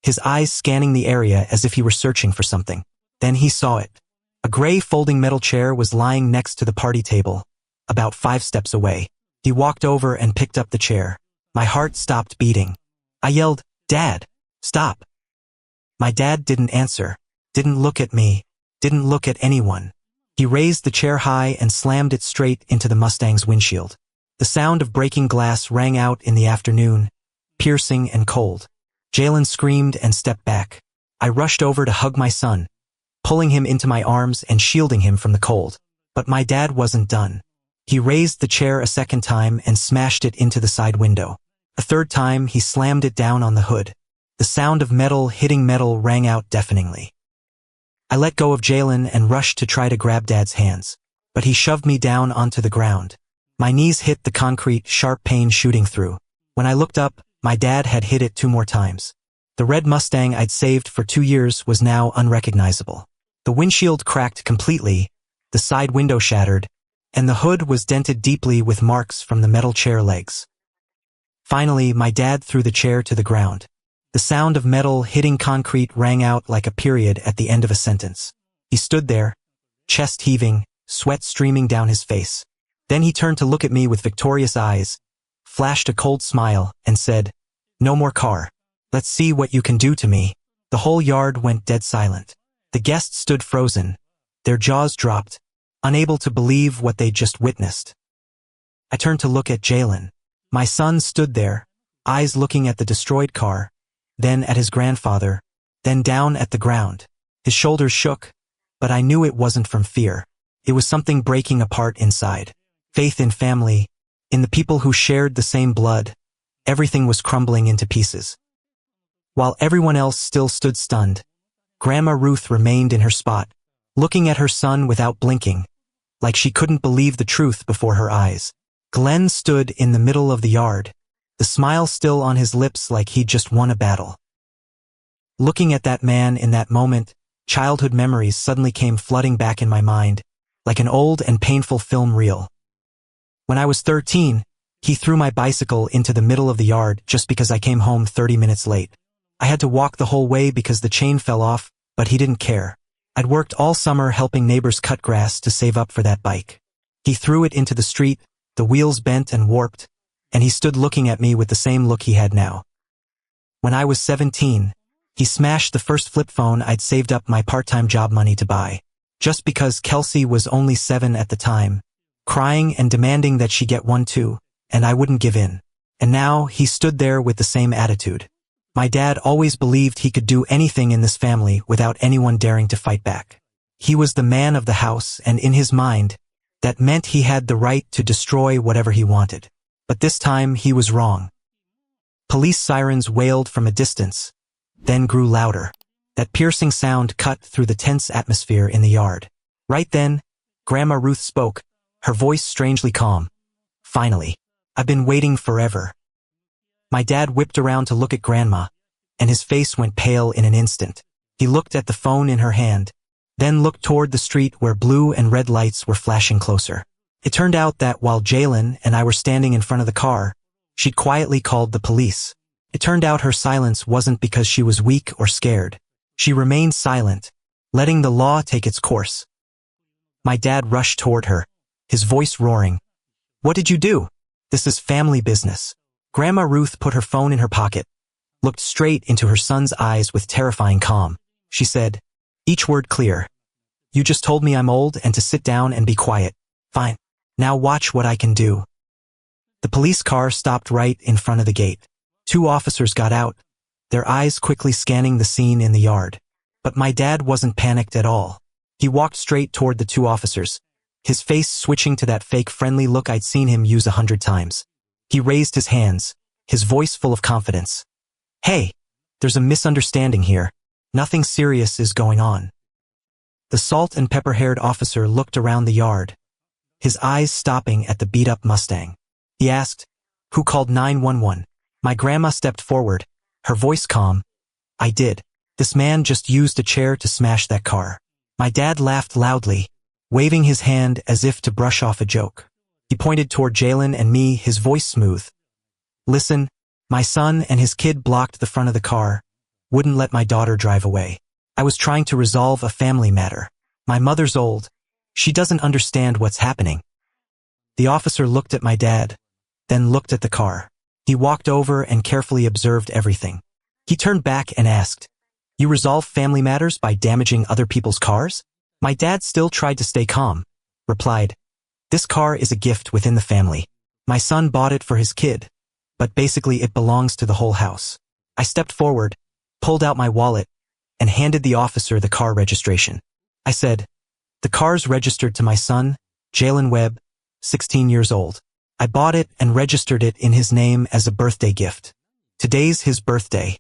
his eyes scanning the area as if he were searching for something. Then he saw it. A gray folding metal chair was lying next to the party table, about 5 steps away. He walked over and picked up the chair. My heart stopped beating. I yelled, "Dad, stop!" My dad didn't answer, didn't look at me, didn't look at anyone. He raised the chair high and slammed it straight into the Mustang's windshield. The sound of breaking glass rang out in the afternoon, piercing and cold. Jalen screamed and stepped back. I rushed over to hug my son, pulling him into my arms and shielding him from the cold. But my dad wasn't done. He raised the chair a second time and smashed it into the side window. A third time, he slammed it down on the hood. The sound of metal hitting metal rang out deafeningly. I let go of Jalen and rushed to try to grab Dad's hands, but he shoved me down onto the ground. My knees hit the concrete, sharp pain shooting through. When I looked up, my dad had hit it 2 more times. The red Mustang I'd saved for 2 years was now unrecognizable. The windshield cracked completely, the side window shattered, and the hood was dented deeply with marks from the metal chair legs. Finally, my dad threw the chair to the ground. The sound of metal hitting concrete rang out like a period at the end of a sentence. He stood there, chest heaving, sweat streaming down his face. Then he turned to look at me with victorious eyes, flashed a cold smile, and said, "No more car. Let's see what you can do to me." The whole yard went dead silent. The guests stood frozen, their jaws dropped, unable to believe what they'd just witnessed. I turned to look at Jalen. My son stood there, eyes looking at the destroyed car, then at his grandfather, then down at the ground. His shoulders shook, but I knew it wasn't from fear. It was something breaking apart inside. Faith in family, in the people who shared the same blood. Everything was crumbling into pieces. While everyone else still stood stunned, Grandma Ruth remained in her spot, looking at her son without blinking, like she couldn't believe the truth before her eyes. Glenn stood in the middle of the yard, the smile still on his lips like he'd just won a battle. Looking at that man in that moment, childhood memories suddenly came flooding back in my mind, like an old and painful film reel. When I was 13, he threw my bicycle into the middle of the yard just because I came home 30 minutes late. I had to walk the whole way because the chain fell off, but he didn't care. I'd worked all summer helping neighbors cut grass to save up for that bike. He threw it into the street, the wheels bent and warped, and he stood looking at me with the same look he had now. When I was 17, he smashed the first flip phone I'd saved up my part-time job money to buy, just because Kelsey was only 7 at the time, crying and demanding that she get one too, and I wouldn't give in. And now he stood there with the same attitude. My dad always believed he could do anything in this family without anyone daring to fight back. He was the man of the house, and in his mind, that meant he had the right to destroy whatever he wanted. But this time he was wrong. Police sirens wailed from a distance, then grew louder. That piercing sound cut through the tense atmosphere in the yard. Right then, Grandma Ruth spoke, her voice strangely calm. "Finally. I've been waiting forever." My dad whipped around to look at Grandma, and his face went pale in an instant. He looked at the phone in her hand, then looked toward the street where blue and red lights were flashing closer. It turned out that while Jalen and I were standing in front of the car, she'd quietly called the police. It turned out her silence wasn't because she was weak or scared. She remained silent, letting the law take its course. My dad rushed toward her, his voice roaring. "What did you do? This is family business." Grandma Ruth put her phone in her pocket, looked straight into her son's eyes with terrifying calm. She said, each word clear, "You just told me I'm old and to sit down and be quiet. Fine. Now watch what I can do." The police car stopped right in front of the gate. 2 officers got out, their eyes quickly scanning the scene in the yard. But my dad wasn't panicked at all. He walked straight toward the 2 officers, his face switching to that fake friendly look I'd seen him use 100 times. He raised his hands, his voice full of confidence. "Hey, there's a misunderstanding here. Nothing serious is going on." The salt and pepper-haired officer looked around the yard, his eyes stopping at the beat-up Mustang. He asked, "Who called 911? My grandma stepped forward, her voice calm. "I did. This man just used a chair to smash that car." My dad laughed loudly, waving his hand as if to brush off a joke. He pointed toward Jalen and me, his voice smooth. "Listen, my son and his kid blocked the front of the car, wouldn't let my daughter drive away. I was trying to resolve a family matter. My mother's old. She doesn't understand what's happening." The officer looked at my dad, then looked at the car. He walked over and carefully observed everything. He turned back and asked, "You resolve family matters by damaging other people's cars?" My dad still tried to stay calm, replied, "This car is a gift within the family. My son bought it for his kid, but basically it belongs to the whole house." I stepped forward, pulled out my wallet, and handed the officer the car registration. I said, "The car's registered to my son, Jalen Webb, 16 years old. I bought it and registered it in his name as a birthday gift. Today's his birthday."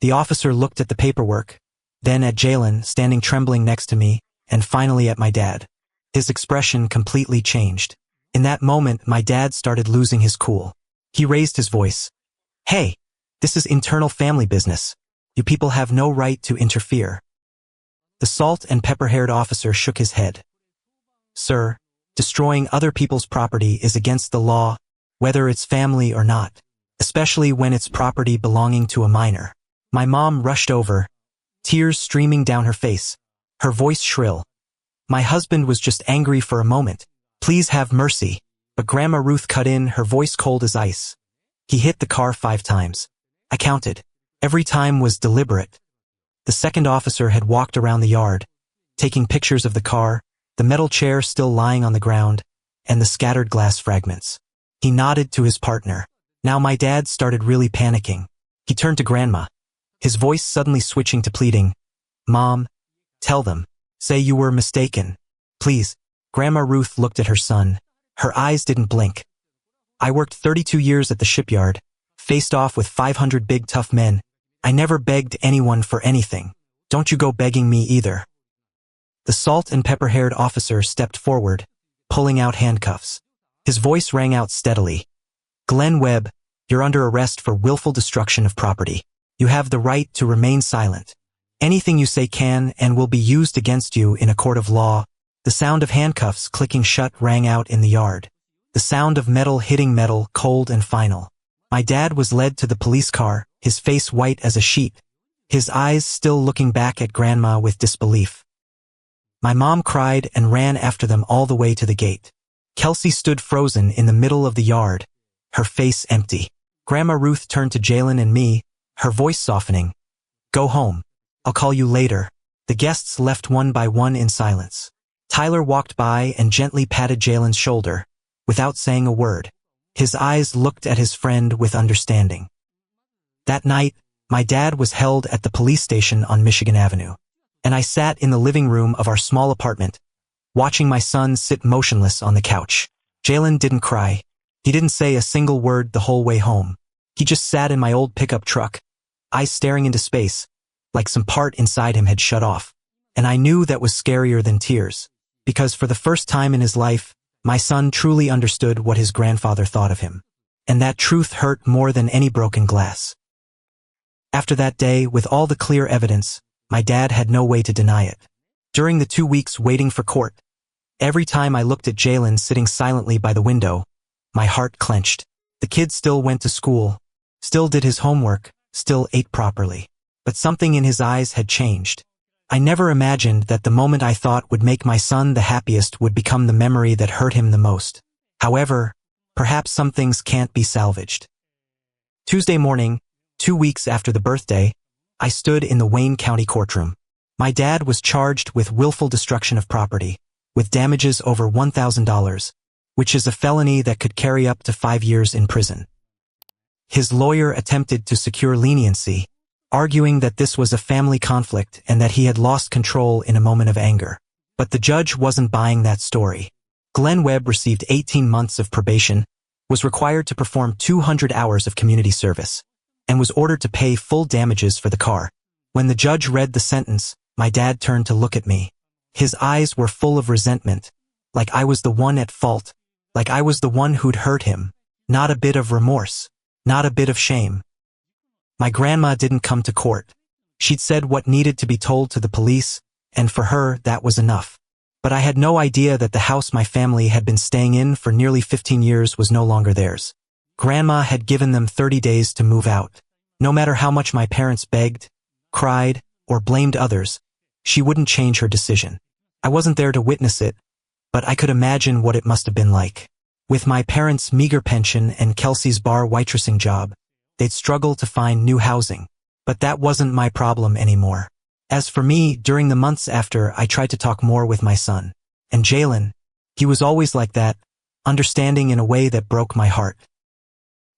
The officer looked at the paperwork, then at Jalen standing trembling next to me, and finally at my dad. His expression completely changed. In that moment, my dad started losing his cool. He raised his voice. "Hey, this is internal family business. You people have no right to interfere." The salt and pepper-haired officer shook his head. "Sir, destroying other people's property is against the law, whether it's family or not, especially when it's property belonging to a minor." My mom rushed over, tears streaming down her face, her voice shrill. "My husband was just angry for a moment. Please have mercy." But Grandma Ruth cut in, her voice cold as ice. "He hit the car 5 times. I counted. Every time was deliberate." The second officer had walked around the yard, taking pictures of the car, the metal chair still lying on the ground, and the scattered glass fragments. He nodded to his partner. Now my dad started really panicking. He turned to Grandma, his voice suddenly switching to pleading. "Mom, tell them. Say you were mistaken. Please." Grandma Ruth looked at her son. Her eyes didn't blink. "I worked 32 years at the shipyard, faced off with 500 big tough men. I never begged anyone for anything. Don't you go begging me either." The salt and pepper-haired officer stepped forward, pulling out handcuffs. His voice rang out steadily. "Glenn Webb, you're under arrest for willful destruction of property. You have the right to remain silent. Anything you say can and will be used against you in a court of law." The sound of handcuffs clicking shut rang out in the yard. The sound of metal hitting metal, cold and final. My dad was led to the police car, his face white as a sheet, his eyes still looking back at Grandma with disbelief. My mom cried and ran after them all the way to the gate. Kelsey stood frozen in the middle of the yard, her face empty. Grandma Ruth turned to Jalen and me, her voice softening. "Go home. I'll call you later." The guests left one by one in silence. Tyler walked by and gently patted Jalen's shoulder, without saying a word. His eyes looked at his friend with understanding. That night, my dad was held at the police station on Michigan Avenue, and I sat in the living room of our small apartment, watching my son sit motionless on the couch. Jalen didn't cry. He didn't say a single word the whole way home. He just sat in my old pickup truck, eyes staring into space, like some part inside him had shut off. And I knew that was scarier than tears, because for the first time in his life, my son truly understood what his grandfather thought of him. And that truth hurt more than any broken glass. After that day, with all the clear evidence, my dad had no way to deny it. During the 2 weeks waiting for court, every time I looked at Jalen sitting silently by the window, my heart clenched. The kid still went to school, still did his homework, still ate properly. But something in his eyes had changed. I never imagined that the moment I thought would make my son the happiest would become the memory that hurt him the most. However, perhaps some things can't be salvaged. Tuesday morning, 2 weeks after the birthday, I stood in the Wayne County courtroom. My dad was charged with willful destruction of property, with damages over $1,000, which is a felony that could carry up to 5 years in prison. His lawyer attempted to secure leniency, arguing that this was a family conflict and that he had lost control in a moment of anger. But the judge wasn't buying that story. Glenn Webb received 18 months of probation, was required to perform 200 hours of community service, and was ordered to pay full damages for the car. When the judge read the sentence, my dad turned to look at me. His eyes were full of resentment, like I was the one at fault, like I was the one who'd hurt him. Not a bit of remorse, not a bit of shame. My grandma didn't come to court. She'd said what needed to be told to the police, and for her, that was enough. But I had no idea that the house my family had been staying in for nearly 15 years was no longer theirs. Grandma had given them 30 days to move out. No matter how much my parents begged, cried, or blamed others, she wouldn't change her decision. I wasn't there to witness it, but I could imagine what it must have been like. With my parents' meager pension and Kelsey's bar waitressing job, they'd struggle to find new housing. But that wasn't my problem anymore. As for me, during the months after, I tried to talk more with my son. And Jalen, he was always like that, understanding in a way that broke my heart.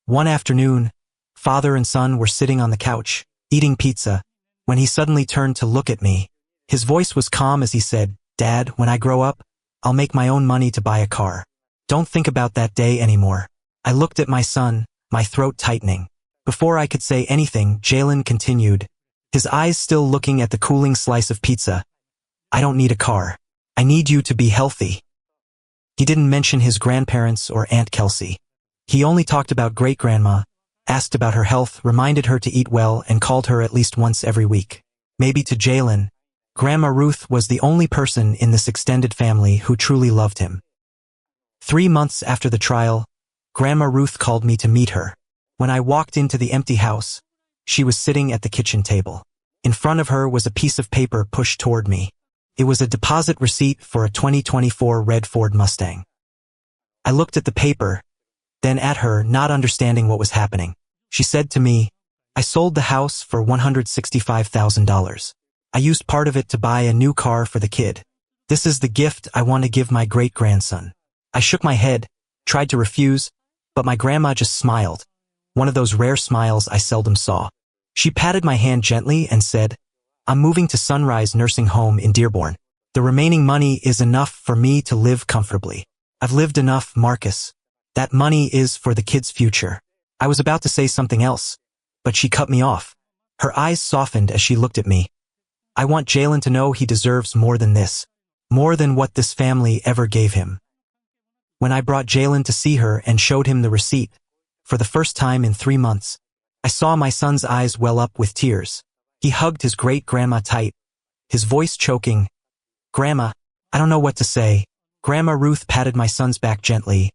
One afternoon, father and son were sitting on the couch, eating pizza, when he suddenly turned to look at me. His voice was calm as he said, "Dad, when I grow up, I'll make my own money to buy a car. Don't think about that day anymore." I looked at my son, my throat tightening. Before I could say anything, Jalen continued, his eyes still looking at the cooling slice of pizza. "I don't need a car. I need you to be healthy." He didn't mention his grandparents or Aunt Kelsey. He only talked about great-grandma, asked about her health, reminded her to eat well, and called her at least once every week. Maybe to Jalen, Grandma Ruth was the only person in this extended family who truly loved him. 3 months after the trial, Grandma Ruth called me to meet her. When I walked into the empty house, she was sitting at the kitchen table. In front of her was a piece of paper pushed toward me. It was a deposit receipt for a 2024 red Ford Mustang. I looked at the paper, then at her, not understanding what was happening. She said to me, "I sold the house for $165,000. I used part of it to buy a new car for the kid. This is the gift I want to give my great-grandson." I shook my head, tried to refuse, but my grandma just smiled, one of those rare smiles I seldom saw. She patted my hand gently and said, "I'm moving to Sunrise Nursing Home in Dearborn. The remaining money is enough for me to live comfortably. I've lived enough, Marcus. That money is for the kid's future." I was about to say something else, but she cut me off. Her eyes softened as she looked at me. "I want Jalen to know he deserves more than this, more than what this family ever gave him." When I brought Jalen to see her and showed him the receipt, for the first time in 3 months, I saw my son's eyes well up with tears. He hugged his great-grandma tight, his voice choking. "Grandma, I don't know what to say." Grandma Ruth patted my son's back gently,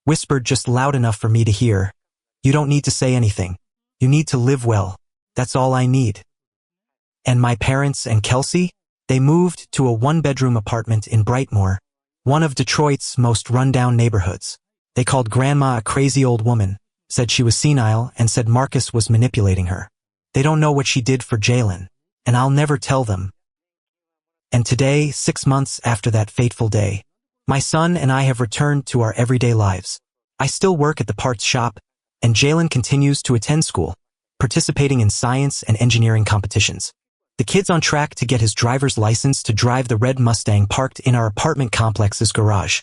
whispered just loud enough for me to hear, "You don't need to say anything. You need to live well. That's all I need." And my parents and Kelsey? They moved to a 1-bedroom apartment in Brightmoor, one of Detroit's most run-down neighborhoods. They called Grandma a crazy old woman, said she was senile, and said Marcus was manipulating her. They don't know what she did for Jalen, and I'll never tell them. And today, 6 months after that fateful day, my son and I have returned to our everyday lives. I still work at the parts shop, and Jalen continues to attend school, participating in science and engineering competitions. The kid's on track to get his driver's license to drive the red Mustang parked in our apartment complex's garage.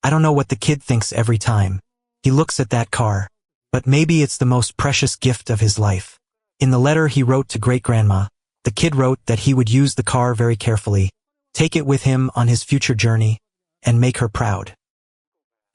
I don't know what the kid thinks every time he looks at that car, but maybe it's the most precious gift of his life. In the letter he wrote to great-grandma, the kid wrote that he would use the car very carefully, take it with him on his future journey, and make her proud.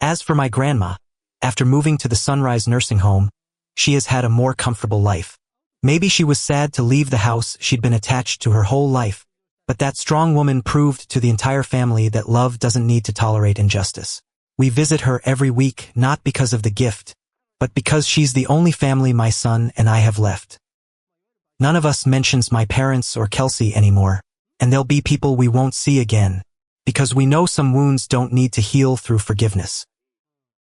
As for my grandma, after moving to the Sunrise Nursing Home, she has had a more comfortable life. Maybe she was sad to leave the house she'd been attached to her whole life, but that strong woman proved to the entire family that love doesn't need to tolerate injustice. We visit her every week not because of the gift, but because she's the only family my son and I have left. None of us mentions my parents or Kelsey anymore, and there'll be people we won't see again, because we know some wounds don't need to heal through forgiveness.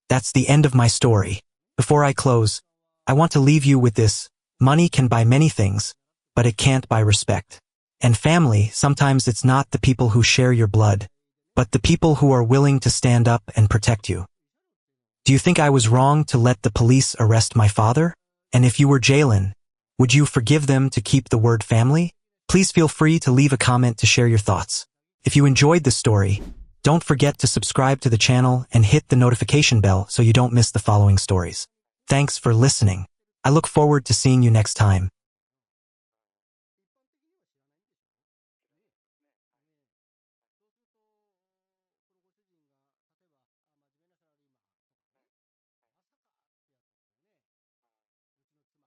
That's the end of my story. Before I close, I want to leave you with this. Money can buy many things, but it can't buy respect. And family, sometimes it's not the people who share your blood, but the people who are willing to stand up and protect you. Do you think I was wrong to let the police arrest my father? And if you were Jalen, would you forgive them to keep the word family? Please feel free to leave a comment to share your thoughts. If you enjoyed this story, don't forget to subscribe to the channel and hit the notification bell so you don't miss the following stories. Thanks for listening. I look forward to seeing you next time.